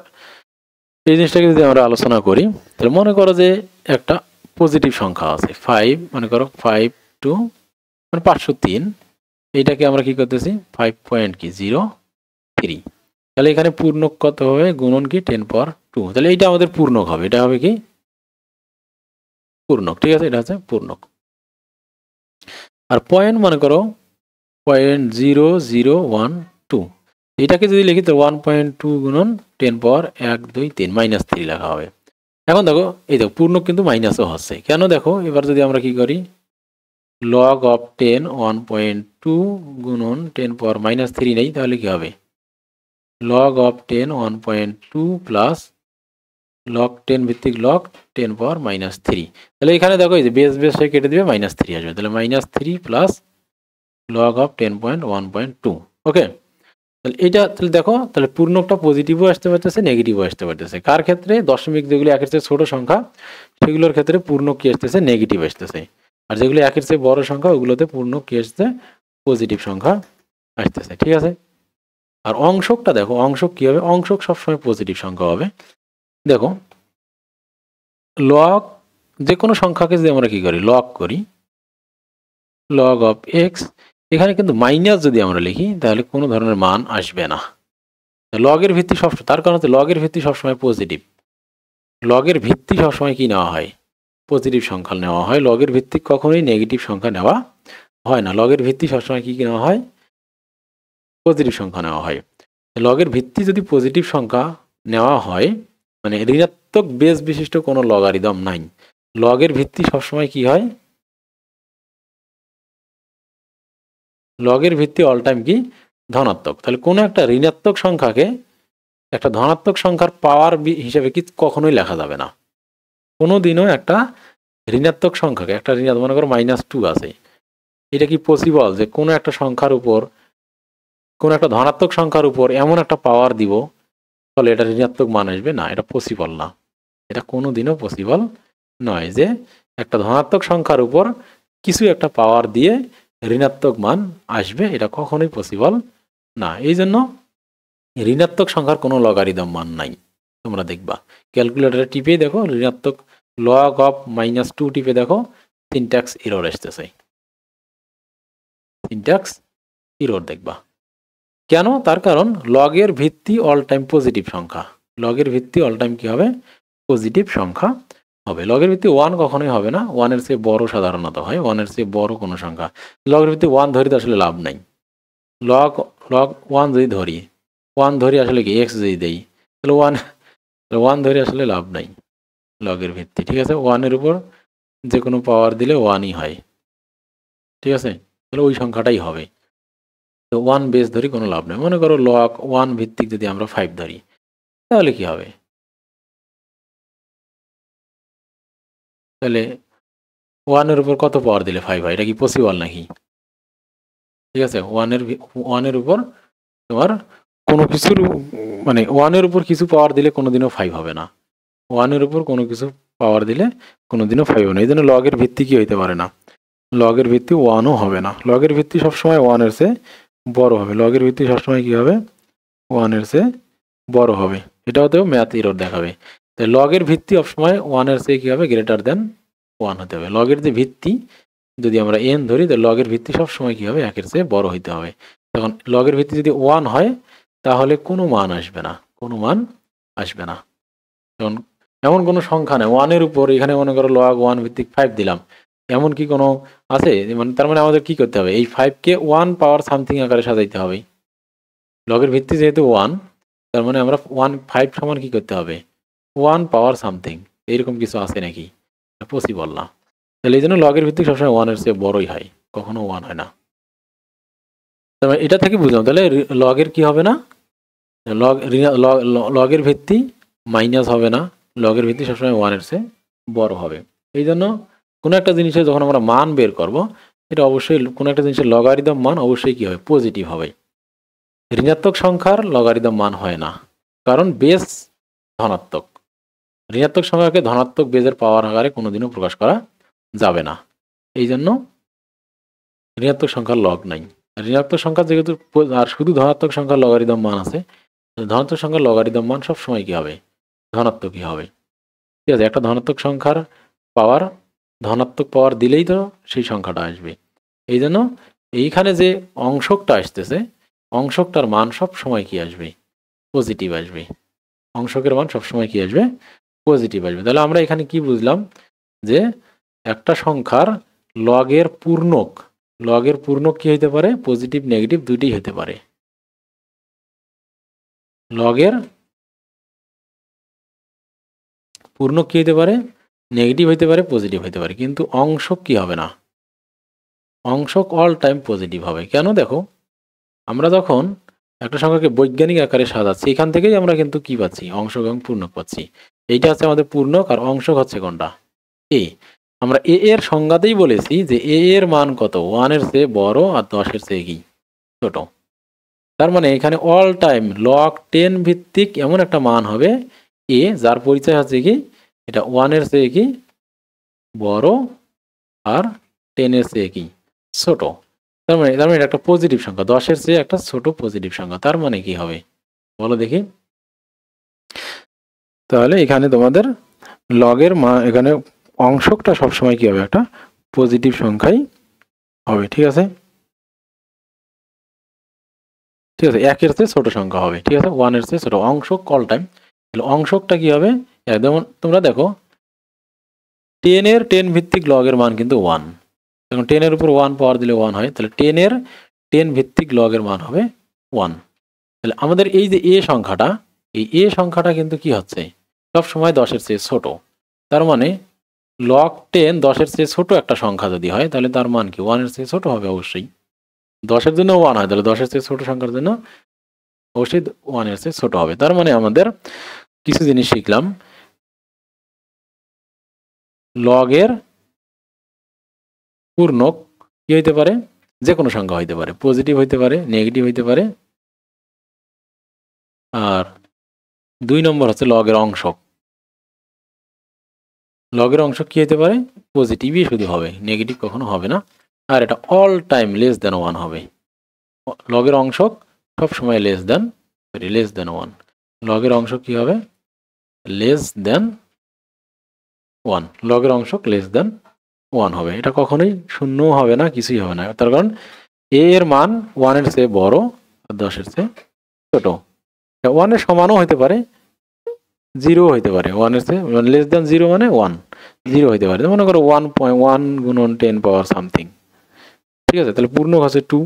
এই জিনিসটাকে যদি আমরা আলোচনা করি, তাহলে মনে করো যে একটা পজিটিভ সংখ্যা আছে 5, মনে করো 5 2 মানে 503, এইটাকে আমরা কি করতেছি 5.03, তাহলে এখানে পূর্ণক কত হবে, গুণন কি 10 পাওয়ার 2, তাহলে এইটা আমাদের পূর্ণক হবে, এটা হবে কি পূর্ণক। ঠিক আছে, এটা হচ্ছে পূর্ণক। আর পয়েন্ট মনে করো 0.0012, এটাকে যদি লিখি তো 1.2 গুণন 10 পাওয়ার 1 2 3 -3 লেখা হবে। এখন দেখো এই দেখো পূর্ণক কিন্তু মাইনাসও হচ্ছে কেন, দেখো এবার যদি আমরা কি করি log of 10 1.2 গুণন 10 পাওয়ার -3 নেই, তাহলে কি হবে log of 10 1.2 প্লাস log 10 ভিত্তিক log 10 পাওয়ার -3, তাহলে এখানে দেখো এই যে বেস বেস হয়ে কেটে দিবে -3 আসবে, তাহলে -3 প্লাস log of 10.1.2। ওকে, তাহলে এটা তাহলে দেখো তাহলে পূর্ণকটা পজিটিভও আসতে পারতেছে নেগেটিভও আসতে পারতেছে। কার ক্ষেত্রে দশমিক যেগুলো একের চেয়ে ছোট সংখ্যা সেগুলোর ক্ষেত্রে পূর্ণক কি আসতেছে নেগেটিভ আসতেছে, আর যেগুলো একের চেয়ে বড় সংখ্যা ওগুলোতে পূর্ণক কি আসছে পজিটিভ সংখ্যা আসতেছে। ঠিক আছে, আর অংশকটা দেখো অংশক কি হবে, অংশক সবসময় পজিটিভ সংখ্যা হবে। দেখো লগ যে কোনো সংখ্যাকে যদি আমরা কি করি লগ করি log of x, এখানে কিন্তু মাইনাস যদি আমরা লিখি তাহলে কোনো ধরনের মান আসবে না। লগের ভিত্তি সব, তার কারণ হচ্ছে লগের ভিত্তি সবসময় পজিটিভ, লগের ভিত্তি সবসময় কি নেওয়া হয় পজিটিভ সংখ্যা নেওয়া হয়, লগের ভিত্তি কখনোই নেগেটিভ সংখ্যা নেওয়া হয় না, লগের ভিত্তি সবসময় কি নেওয়া হয় পজিটিভ সংখ্যা নেওয়া হয়। লগের ভিত্তি যদি পজিটিভ সংখ্যা নেওয়া হয় মানে ঋণাত্মক বেস বিশিষ্ট কোনো লগারিদম নাই, লগের ভিত্তি সবসময় কি হয় লগের ভিত্তি অল টাইম কি ধনাত্মক। তাহলে কোনো একটা ঋণাত্মক সংখ্যাকে একটা ধনাত্মক সংখ্যার পাওয়ার হিসেবে কি কখনোই লেখা যাবে না, কোনো দিনও একটা ঋণাত্মক সংখ্যাকে একটা ঋণাত্মক মনে করো -2 আছে, এটা কি পসিবল যে কোনো একটা সংখ্যার উপর কোনো একটা ধনাত্মক সংখ্যার উপর এমন একটা পাওয়ার দিব ফলে এটা ঋণাত্মক মান আসবে না, এটা পসিবল না, এটা কোনো দিনও পসিবল নয় যে একটা ধনাত্মক সংখ্যার উপর কিছু একটা পাওয়ার দিয়ে ঋণাত্মক মান আসবে, এটা কখনোই পসিবল না। এই জন্য ঋণাত্মক সংখ্যার কোনো লগারিদম মান নাই। তোমরা দেখবা ক্যালকুলেটরে টিপে দেখো ঋণাত্মক log of -2 টিপে দেখো সিনট্যাক্স এরর আসতেছে, সিনট্যাক্স এরর দেখবা কেন, তার কারণ লগের ভিত্তি অল টাইম পজিটিভ সংখ্যা, লগের ভিত্তি অল টাইম কি হবে পজিটিভ সংখ্যা হবে। লগের ভিত্তি 1 কখনোই হবে না, 1 এর চেয়ে বড় সাধারণত হয়, 1 এর চেয়ে বড় কোনো সংখ্যা। লগের ভিত্তি 1 ধরি তো আসলে লাভ নাই, লগ 1 যদি ধরি 1 ধরি আসলে কি x যদি দেই তাহলে 1 ধরি আসলে লাভ নাই লগের ভিত্তি। ঠিক আছে, 1 এর উপর যে কোনো পাওয়ার দিলে 1ই হয়। ঠিক আছে, তাহলে ওই সংখ্যাটাই হবে, তো 1 বেস ধরি কোনো লাভ নেই। মনে করো log 1 ভিত্তিক যদি আমরা 5 ধরি তাহলে কি হবে, তাহলে 1 এর উপর কত পাওয়ার দিলে 5 হয়, এটা কি পসিবল নাকি? ঠিক আছে, 1 এর উপর তোমার কোনো কিছুর মানে 1 এর উপর কিছু পাওয়ার দিলে কোনোদিনও 5 হবে না, 1 এর উপর কোনো কিছু পাওয়ার দিলে কোনোদিনও 5 হবে না। এই জন্য লগের ভিত্তি কি হইতে পারে না, লগের ভিত্তি 1ও হবে না, লগের ভিত্তি সবসময় 1 এর চেয়ে বড় হবে, লগের ভিত্তি সবসময় কি হবে 1 এর চেয়ে বড় হবে, এটাতেও ম্যাথ এরর দেখাবে। তাই লগের ভিত্তি সবসময় 1 এর চেয়ে কি হবে গ্রেটার দেন 1 হতে হবে। লগের যে ভিত্তি যদি আমরা n ধরি তাহলে লগের ভিত্তি সবসময় কি হবে 1 এর চেয়ে বড় হইতে হবে। তখন লগের ভিত্তি যদি 1 হয় তাহলে কোনো মান আসবে না, কোনো মান আসবে না। যেমন এমন কোনো সংখ্যা নেই 1 এর উপর, এখানে মনে করো log 1 ভিত্তিক 5 দিলাম, এমন কি কোনো আছে? মানে তার মানে আমাদের কি করতে হবে, এই 5 কে 1 পাওয়ার সামথিং আকারে সাজাইতে হবে। লগের ভিত্তি যেহেতু 1, তার মানে আমরা 5 সমান কি করতে হবে 1 পাওয়ার সামথিং, এইরকম কিছু আছে নাকি? পসিবল না। তাহলে এই জন্য লগের ভিত্তি সবসময় 1 এর চেয়ে বড়ই হয়, কখনো 1 হয় না। তার মানে এটা থেকে বুঝলাম তাহলে লগের কি হবে না, লগের ভিত্তি মাইনাস হবে না, লগের ভিত্তি সবসময় 1 এর চেয়ে বড় হবে। এই জন্য কোনো একটা জিনিসের যখন আমরা মান বের করব এটা অবশ্যই কোনো একটা জিনিসের লগারিদম মান অবশ্যই কি হবে পজিটিভ হবে। ঋণাত্মক সংখ্যার লগারিদম মান হয় না, কারণ বেস ধনাত্মক। ঋণাত্মক সংখ্যাকে ধনাত্মক বেজের পাওয়ার আকারে কোনোদিনও প্রকাশ করা যাবে না, এই জন্য ঋণাত্মক সংখ্যার লগ নাই। ঋণাত্মক সংখ্যা যেহেতু আর শুধু ধনাত্মক সংখ্যার লগারিদম মান আছে, ধনাত্মক সংখ্যার লগারিদম মান সবসময় কি হবে ধনাত্মকই হবে। ঠিক আছে, একটা ধনাত্মক সংখ্যার পাওয়ার ধনাত্মক পাওয়ার দিলেই তো সেই সংখ্যাটা আসবে। এই জন্য এইখানে যে অংশকটা আসতেছে অংশকটার মান সব সময় কি আসবে পজিটিভ আসবে, অংশকের মান সবসময় কি আসবে পজিটিভ আসবে। তাহলে আমরা এখানে কি বুঝলাম যে একটা সংখ্যার লগের পূর্ণক, লগের পূর্ণক কি হইতে পারে? পজিটিভ নেগেটিভ দুইটাই হতে পারে। লগের পূর্ণক কি হইতে পারে? নেগেটিভ হইতে পারে, পজিটিভ হইতে পারে, কিন্তু অংশক কি হবে না? অংশক অল টাইম পজিটিভ হবে। কেন? দেখো, আমরা যখন একটা সংখ্যাকে বৈজ্ঞানিক আকারে সাজাচ্ছি, এখান থেকেই আমরা কিন্তু কি পাচ্ছি? অংশক এবং পূর্ণক পাচ্ছি। এইটা হচ্ছে আমাদের পূর্ণক, আর অংশক হচ্ছে কোনটা? এ। আমরা এ এর সংজ্ঞাতেই বলেছি যে এ এর মান কত? 1 এর চেয়ে বড় আর 10 এর চেয়ে কি? ছোট। তার মানে এখানে অল টাইম log 10 ভিত্তিক এমন একটা মান হবে এ, যার পরিচয় হচ্ছে কি? এটা 1 এর চেয়ে কি? বড় আর 10 এর চেয়ে কি? ছোট। তার মানে এটা একটা পজিটিভ সংখ্যা, 10 এর চেয়ে একটা ছোট পজিটিভ সংখ্যা। তার মানে কি হবে বলো দেখি? তাহলে এখানে তোমাদের লগের মান, এখানে অংশকটা সবসময় কি হবে? একটা পজিটিভ সংখ্যাই হবে। ঠিক আছে, ঠিক আছে, 1 এর চেয়ে ছোট সংখ্যা হবে। ঠিক আছে, 1 এর চেয়ে ছোট অংশক অল টাইম। তাহলে অংশকটা কি হবে? একদম তোমরা দেখো 10 এর 10 ভিত্তিক লগের মান কিন্তু 1। এখন 10 এর উপর 1 পাওয়ার দিলে 1 হয়, তাহলে 10 এর 10 ভিত্তিক লগের মান হবে 1। তাহলে আমাদের এই যে এ সংখ্যাটা, এই এ সংখ্যাটা কিন্তু কি হচ্ছে? সব সময় 10 এর চেয়ে ছোট। তার মানে log 10 10 এর চেয়ে ছোট একটা সংখ্যা যদি হয়, তাহলে তার মান কি? 1 এর চেয়ে ছোট হবে অবশ্যই। 10 এর জন্য 1 হয়, তাহলে 10 এর চেয়ে ছোট সংখ্যার জন্য অবশ্যই 1 এর চেয়ে ছোট হবে। তার মানে আমাদের কিছু জিনিস শিখলাম। লগের পূর্ণক কি হইতে পারে? যে কোনো সংখ্যা হইতে পারে, পজিটিভ হইতে পারে, নেগেটিভ হইতে পারে। আর 2 নম্বর হচ্ছে লগের অংশক। লগের অংশক কি হইতে পারে? পজিটিভই শুধু হবে, নেগেটিভ কখনো হবে না। আর এটা অল টাইম লেস দ্যান 1 হবে। লগের অংশক সবসময় লেস দ্যান 1। লগের অংশক কি হবে? Less than 1। লগের অংশক লেস দ্যান 1 হবে। এটা কখনোই শূন্যও হবে না, কিছুই হবে না। তার কারণ এ এর মান 1 এর চেয়ে বড় আর 10 এর চেয়ে ছোট। 1 এর সমানও হইতে পারে, 0 হইতে পারে। 1 এর চেয়ে লেস দ্যান 0 মানে 1, 0 হইতে পারে। মনে করো 1.1 গুণন 10 পাওয়ার সামথিং। ঠিক আছে, তাহলে পূর্ণক হচ্ছে 2,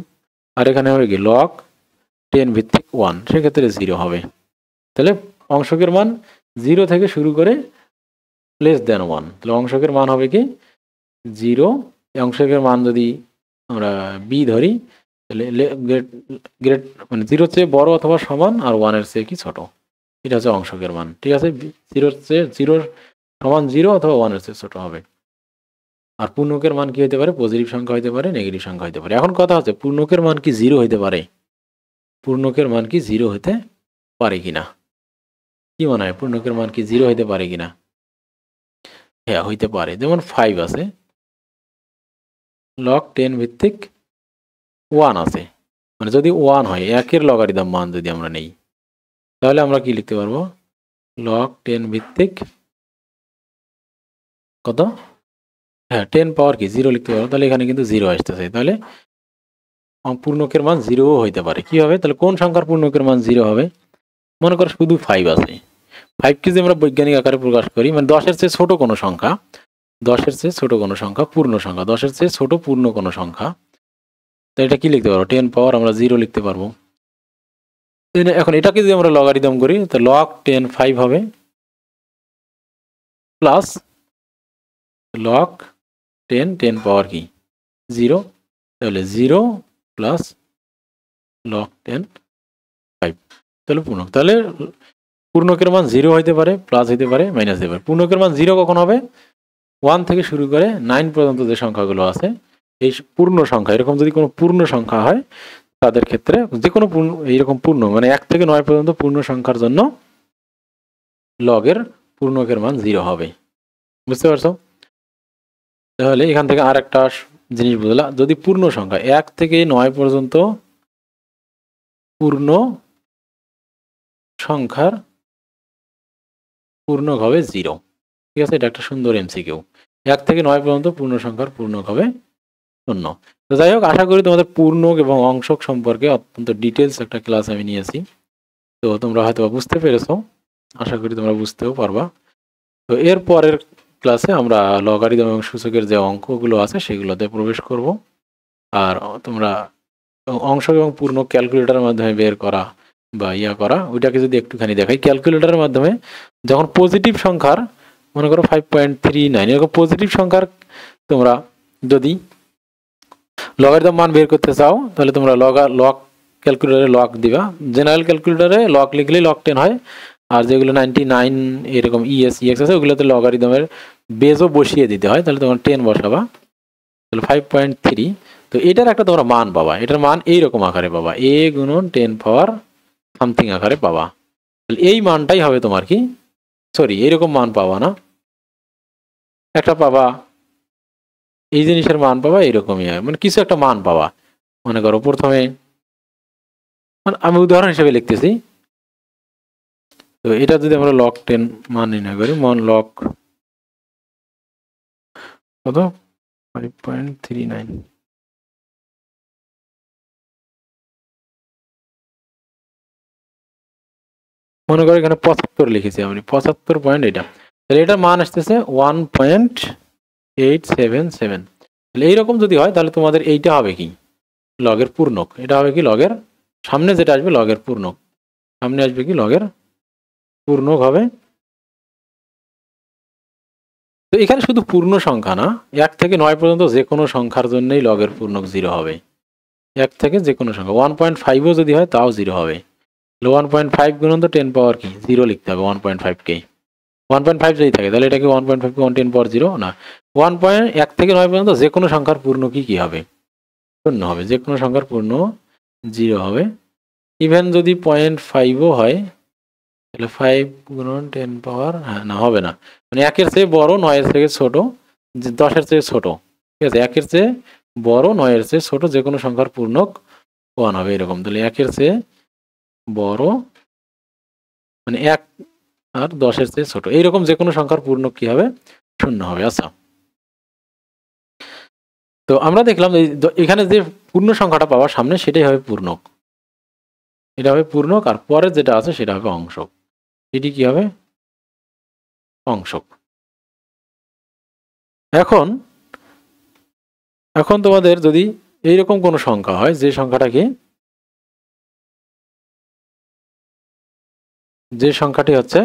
আর এখানে হবে কি? log 10 ভিত্তিক 1, সেক্ষেত্রে 0 হবে। তাহলে অংশকের মান 0 থেকে শুরু করে লেস দ্যান 1। তাহলে অংশকের মান হবে কি? 0। অংশকের মান যদি আমরা বি ধরি, তাহলে গ্রেট মানে 0 চেয়ে বড় অথবা সমান, আর 1 এর চেয়ে কি? ছোট। এটা হচ্ছে অংশকের মান। ঠিক আছে, 0 চেয়ে 0 সমান 0 অথবা 1 এর চেয়ে ছোট হবে। আর পূর্ণকের মান কি হইতে পারে? পজিটিভ সংখ্যা হইতে পারে, নেগেটিভ সংখ্যা হইতে পারে। এখন কথা হচ্ছে পূর্ণকের মান কি 0 হইতে পারে? পূর্ণকের মান কি 0 হইতে পারে কিনা? কি মনে হয়, পূর্ণকের মান কি 0 হইতে পারে কিনা? হ্যাঁ, হইতে পারে। যেমন 5 আছে, log 10 ভিত্তিক 1 আছে। মানে যদি 1 হয়, 1 এর লগারিদম মান যদি আমরা নেই, তাহলে আমরা কি লিখতে পারবো? log 10 ভিত্তিক কত? হ্যাঁ, 10 পাওয়ার কি? 0 লিখতে পারবো। তাহলে এখানে কিন্তু 0 আসতেছে। তাহলে পূর্ণকের মান 0 হইতে পারে। কি হবে তাহলে? কোন সংখ্যার পূর্ণকের মান 0 হবে? মনে করো শুধু 5 আছে। 5 কে যদি আমরা বৈজ্ঞানিক আকারে প্রকাশ করি, মানে 10 এর চেয়ে ছোট কোনো সংখ্যা, 10 এর চেয়ে ছোট কোনো সংখ্যা পূর্ণ সংখ্যা, 10 এর চেয়ে ছোট পূর্ণ কোনো সংখ্যা, তো এটা কি লিখতে পারবো? 10 পাওয়ার আমরা 0 লিখতে পারবো। এখন এটাকে যদি আমরা লগারিদম করি, তো log 10 5 হবে, প্লাস log 10 পাওয়ার কি? 0। তাহলে 0 প্লাস log 10 5, তাহলে পূর্ণক। তাহলে পূর্ণকের মান 0 হইতে পারে, প্লাস হইতে পারে, মাইনাস হইতে পারে। পূর্ণকের মান 0 কখন হবে? 1 থেকে শুরু করে 9 পর্যন্ত যে সংখ্যাগুলো আছে, এই পূর্ণ সংখ্যা, এরকম যদি কোনো পূর্ণ সংখ্যা হয়, তাদের ক্ষেত্রে যে কোনো এইরকম পূর্ণ মানে 1 থেকে 9 পর্যন্ত পূর্ণ সংখ্যার জন্য লগের পূর্ণকের মান 0 হবে। বুঝতে পারছো? তাহলে এখান থেকে আর একটা জিনিস বুঝলাম, যদি পূর্ণ সংখ্যা 1 থেকে 9 পর্যন্ত পূর্ণ সংখ্যার পূর্ণক হবে 0। ঠিক আছে, এটা একটা সুন্দর এমসিকিউ। 1 থেকে 9 পর্যন্ত পূর্ণ সংখ্যার পূর্ণক হবে 0। তো যাই হোক, আশা করি তোমাদের পূর্ণক এবং অংশক সম্পর্কে অত্যন্ত ডিটেলস একটা ক্লাস আমি নিয়েছি। তো তোমরা হয়তো বুঝতে পেরেছো, আশা করি তোমরা বুঝতেও পারবা। তো এর পরের ক্লাসে আমরা লগারিদম এবং সূচকের যে অঙ্কগুলো আছে সেগুলোতে প্রবেশ করব। আর তোমরা অংশ এবং পূর্ণ ক্যালকুলেটরের মাধ্যমে বের করা বা করা, ওইটাকে যদি একটুখানি দেখাই, ক্যালকুলেটরের মাধ্যমে যখন পজিটিভ সংখ্যার, মনে করো 5.39 এরকম পজিটিভ সংখ্যার তোমরা যদি লগারিদম মান বের করতে চাও, তাহলে তোমরা লক ক্যালকুলেটরে লক দিবা। জেনারেল ক্যালকুলেটরে লক লিখলেই লক 10 হয়, আর যেগুলো 99 এরকম EX আছে ওগুলোতে লগারিদমের বেজও বসিয়ে দিতে হয়, তাহলে তোমার 10 বসাবা, তাহলে 5.3। তো এটার একটা তোমরা মান পাবা, এটার মান এইরকম আকারে পাবা, a গুণন 10 পাওয়ার সামথিং আকারে পাবা। তাহলে এই মানটাই হবে তোমার কি, সরি এইরকম মান পাবা না, একটা পাবা এই জিনিসের মান পাবা এইরকমই হয়, মানে কিছু একটা মান পাবা। মনে করো প্রথমে, মানে আমি উদাহরণ হিসেবে লিখতেছি, তো এটা যদি আমরা লক 10 মান নির্ণয় করি, লক কত 5.39, মনে করো এখানে 75 লিখেছি আমি, 75 পয়েন্ট, এটা তাহলে এটার মান আসতেছে 1.877। তাহলে এইরকম যদি হয় তাহলে তোমাদের এইটা হবে কি লগের পূর্ণক, এটা হবে কি লগের সামনে যেটা আসবে লগের পূর্ণক, সামনে আসবে কি লগের পূর্ণক হবে। তো এখানে শুধু পূর্ণ সংখ্যা না, 1 থেকে 9 পর্যন্ত যে কোনো সংখ্যার জন্যই লগের পূর্ণক 0 হবে। 1 থেকে যে কোনো সংখ্যা 1.5ও যদি হয় তাও 0 হবে। 1.5 গুণন তো 10 পাওয়ার কি 0 লিখতে হবে 1.5 কে, 1.5 যদি থাকে তাহলে এটাকে 1.5 কে 10 পাওয়ার 0 না, 1 থেকে 9 পর্যন্ত যে কোনো সংখ্যার পূর্ণ কি হবে, শূন্য হবে, যে কোনো সংখ্যার পূর্ণ 0 হবে। ইভেন যদি 0.5ও হয় তাহলে 5 গুণন 10 পাওয়ার, হ্যাঁ না হবে না, মানে 1-এর চেয়ে বড় 9-এর থেকে ছোট, 10-এর চেয়ে ছোট, ঠিক আছে, 1-এর চেয়ে বড় 9-এর চেয়ে ছোট যে কোনো সংখ্যার পূর্ণক 1 হবে এরকম। তাহলে 1-এর চেয়ে বড় মানে 1 আর 10-এর চেয়ে ছোট এইরকম যে কোনো সংখ্যার পূর্ণক কি হবে, শূন্য হবে। আচ্ছা, তো আমরা দেখলাম এখানে যে পূর্ণ সংখ্যাটা পাওয়ার সামনে সেটাই হবে পূর্ণক, এটা হবে পূর্ণক, আর পরে যেটা আছে সেটা হবে অংশক, এটি কি হবে অংশক। এখন এখন তোমাদের যদি এইরকম কোনো সংখ্যা হয় যে সংখ্যাটাকে, যে সংখ্যাটি হচ্ছে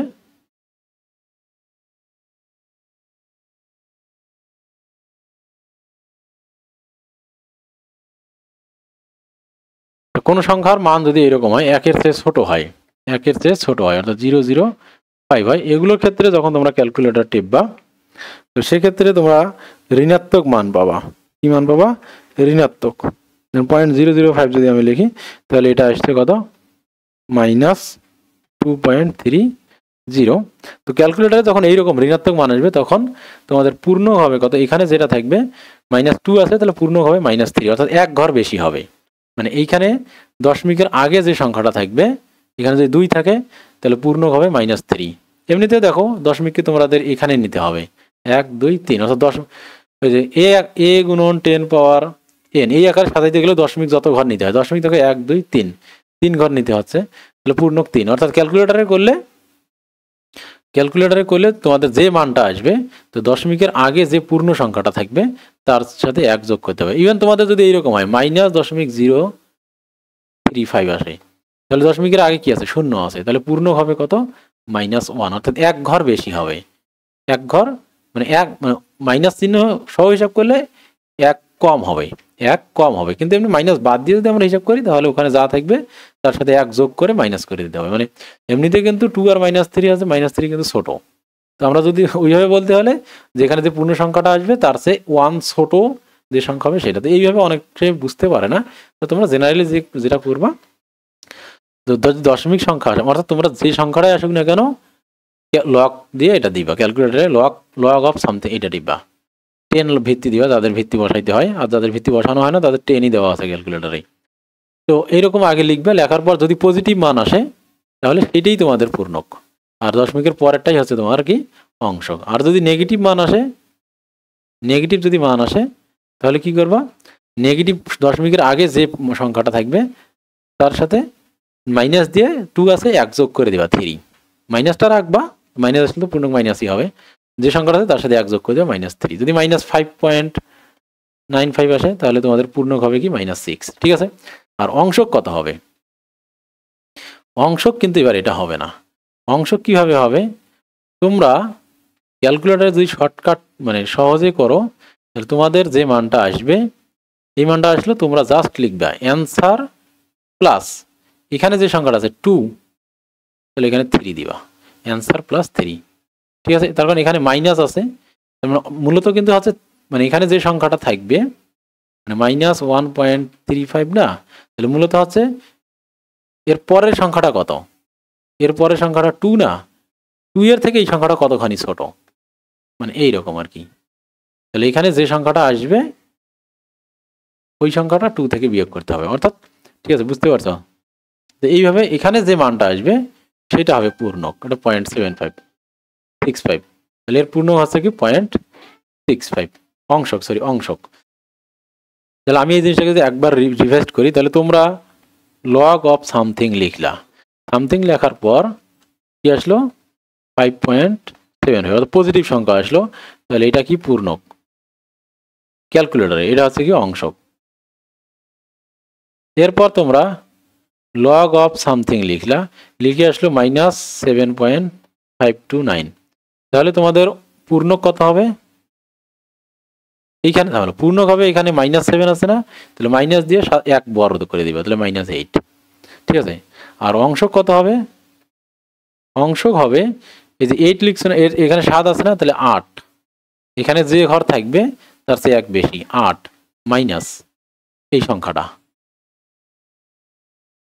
কোন সংখ্যার মান যদি এরকম হয় 1-এর চেয়ে ছোট হয়, 1-এর চেয়ে ছোট হয় অর্থাৎ 0.005 হয়, এগুলোর ক্ষেত্রে যখন তোমরা ক্যালকুলেটর টিপবা, তো সেক্ষেত্রে তোমরা ঋণাত্মক মান পাবা। কি মান পাবা, ঋণাত্মক। 0.005 যদি আমি লিখি তাহলে এটা আসছে কত, -2.30। তো ক্যালকুলেটারে যখন এইরকম ঋণাত্মক মান আসবে তখন তোমাদের পূর্ণ হবে কত, এখানে যেটা থাকবে -2 আছে তাহলে পূর্ণ হবে -3, অর্থাৎ 1 ঘর বেশি হবে। মানে এইখানে দশমিকের আগে যে সংখ্যাটা থাকবে, এখানে যদি 2 থাকে তাহলে পূর্ণ হবে -3। এমনিতে দেখো দশমিককে তোমাদের এখানে নিতে হবে 1 2 3, অর্থাৎ 10 ওই যে a গুণন 10 পাওয়ার n এই আকারে সাজাইতে গেলে দশমিক যত ঘর নিতে হয়, দশমিক দেখো 1 2 3 ঘর নিতে হচ্ছে, তাহলে পূর্ণক 3, অর্থাৎ ক্যালকুলেটরে করলে তোমাদের যে মানটা আসবে, তো দশমিকের আগে যে পূর্ণ সংখ্যাটা থাকবে তার সাথে 1 যোগ করতে হবে। ইভেন তোমাদের যদি এইরকম হয় -0.35 আসে, তাহলে দশমিকের আগে কি আছে, শূন্য আছে, তাহলে পূর্ণ হবে কত -1, অর্থাৎ 1 ঘর বেশি হবে। 1 ঘর মানে 1 মাইনাস চিহ্ন সহ হিসাব করলে 1 কম হবে, 1 কম হবে, কিন্তু এমনি মাইনাস বাদ দিয়ে যদি আমরা হিসাব করি তাহলে ওখানে যা থাকবে তার সাথে 1 যোগ করে মাইনাস করে দিতে হবে। মানে এমনিতে কিন্তু 2 আর -3 আছে, -3 কিন্তু ছোট, তো আমরা যদি ওইভাবে বলতে হলে যেখানে যে পূর্ণ সংখ্যাটা আসবে তার চেয়ে 1 ছোট যে সংখ্যা হবে সেটা, তো এইভাবে অনেকটাই বুঝতে পারে না। তো তোমরা জেনারেলি যেটা করবা, দশমিক সংখ্যা আসে অর্থাৎ তোমরা যে সংখ্যাটাই আসুক না কেন লক দিয়ে এটা দিবা, ক্যালকুলেটরে লগ অফ সামথিং এটা দিবা, 10 ভিত্তি দিবা, যাদের ভিত্তি বসাইতে হয়, আর যাদের ভিত্তি বসানো হয় না তাদের 10ই দেওয়া আছে ক্যালকুলেটরে। তো এইরকম আগে লিখবে, লেখার পর যদি পজিটিভ মান আসে তাহলে সেটাই তোমাদের পূর্ণক, আর দশমিকের পরেরটাই হচ্ছে তোমার কি অংশক। আর যদি নেগেটিভ যদি মান আসে তাহলে কি করবা, নেগেটিভ দশমিকের আগে যে সংখ্যাটা থাকবে তার সাথে মাইনাস দিয়ে 2 আছে 1 যোগ করে দিবা 3, মাইনাসটা রাখবা, মাইনাস আসলে তো পূর্ণক মাইনাসই হবে, যে সংখ্যাটা আছে তার সাথে 1 যোগ করে দেবা -3। যদি -5.39 95 আসে তাহলে তোমাদের পূর্ণক হবে কি -6, ঠিক আছে। আর অংশক কত হবে? অংশক কিন্তু এবার এটা হবে না। অংশক কিভাবে হবে? তোমরা ক্যালকুলেটরে যদি শর্টকাট মানে সহজে করো তাহলে তোমাদের যে মানটা আসবে এই মানটা আসলে তোমরা জাস্ট লিখবা অ্যান্সার প্লাস এখানে যে সংখ্যাটা আছে 2, তাহলে এখানে 3 দিবা, অ্যান্সার প্লাস 3, ঠিক আছে। তার কারণ এখানে মাইনাস আছে, মূলত কিন্তু হচ্ছে মানে এখানে যে সংখ্যাটা থাকবে মানে -1.35 না, তাহলে মূলত হচ্ছে এর পরের সংখ্যাটা কত, এর পরের সংখ্যাটা 2 না, 2 এর থেকে এই সংখ্যাটা কতখানি ছোট, মানে এইরকম আর কি। তাহলে এখানে যে সংখ্যাটা আসবে ওই সংখ্যাটা 2 থেকে বিয়োগ করতে হবে, অর্থাৎ ঠিক আছে, বুঝতে পারছো? তো এইভাবে এখানে যে মানটা আসবে সেটা হবে পূর্ণক, এটা 0.7565, তাহলে এর পূর্ণক হচ্ছে কি 0.65, অংশক অংশক। তাহলে আমি এই জিনিসটাকে যদি একবার রিভাইজ করি তাহলে তোমরা লগ অফ সামথিং লিখলা, সামথিং লেখার পর কি আসলো 5.7 অর্থাৎ পজিটিভ সংখ্যা আসলো, তাহলে এটা কি পূর্ণক ক্যালকুলেটরে, এটা হচ্ছে কি অংশক। এরপর তোমরা লগ অফ সামথিং লিখলা, লিখে আসলো -7.529, তাহলে তোমাদের পূর্ণক কত হবে? এইখানে তাহলে পূর্ণক হবে এখানে -7 আছে না, তাহলে মাইনাস দিয়ে 1 বর্গ করে দিবা, তাহলে -8, ঠিক আছে। আর অংশক কত হবে? অংশক হবে এই যে 8 লিখছো না, এখানে 7 আছে না, তাহলে 8, এখানে যে ঘর থাকবে তার চেয়ে 1 বেশি 8 মাইনাস এই সংখ্যাটা,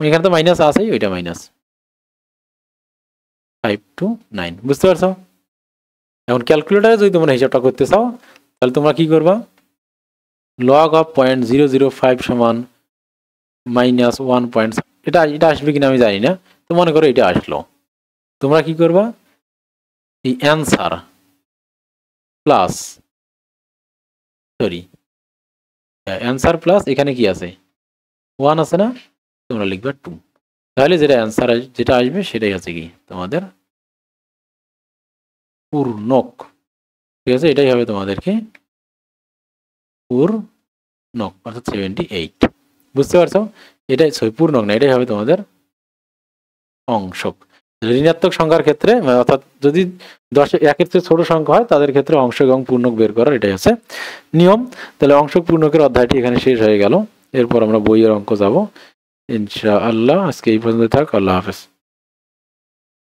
এখানে তো মাইনাস আছেই, ওইটা -529, বুঝতে পারছো? এখন ক্যালকুলেটারে যদি তোমরা হিসাবটা করতে চাও তাহলে তোমরা কি করবা, লগ অফ 0.005 সমান -1. এটা আসবে কিনা আমি জানি না, তো মনে করো এটা আসলো, তোমরা কি করবা, এই অ্যান্সার প্লাস অ্যান্সার প্লাস এখানে কি আছে 1 আছে না, তোমরা লিখবা 2, তাহলে যেটা অ্যান্সার যেটা আসবে সেটাই হচ্ছে কি তোমাদের পূর্ণক, ঠিক আছে। এটাই হবে তোমাদেরকে পূর্ণক অর্থাৎ 78, বুঝতে পারছো? এটাই পূর্ণক না, এটাই হবে তোমাদের অংশক। ঋণাত্মক সংখ্যার ক্ষেত্রে অর্থাৎ যদি 1-এর চেয়ে ছোট সংখ্যা হয় তাদের ক্ষেত্রে অংশক এবং পূর্ণক বের করার এটাই হচ্ছে নিয়ম। তাহলে অংশক পূর্ণকের অধ্যায়টি এখানে শেষ হয়ে গেল, এরপর আমরা বইয়ের অঙ্ক যাব ইনশাআল্লাহ। আজকে এই পর্যন্ত থাক, আল্লাহ হাফেজ।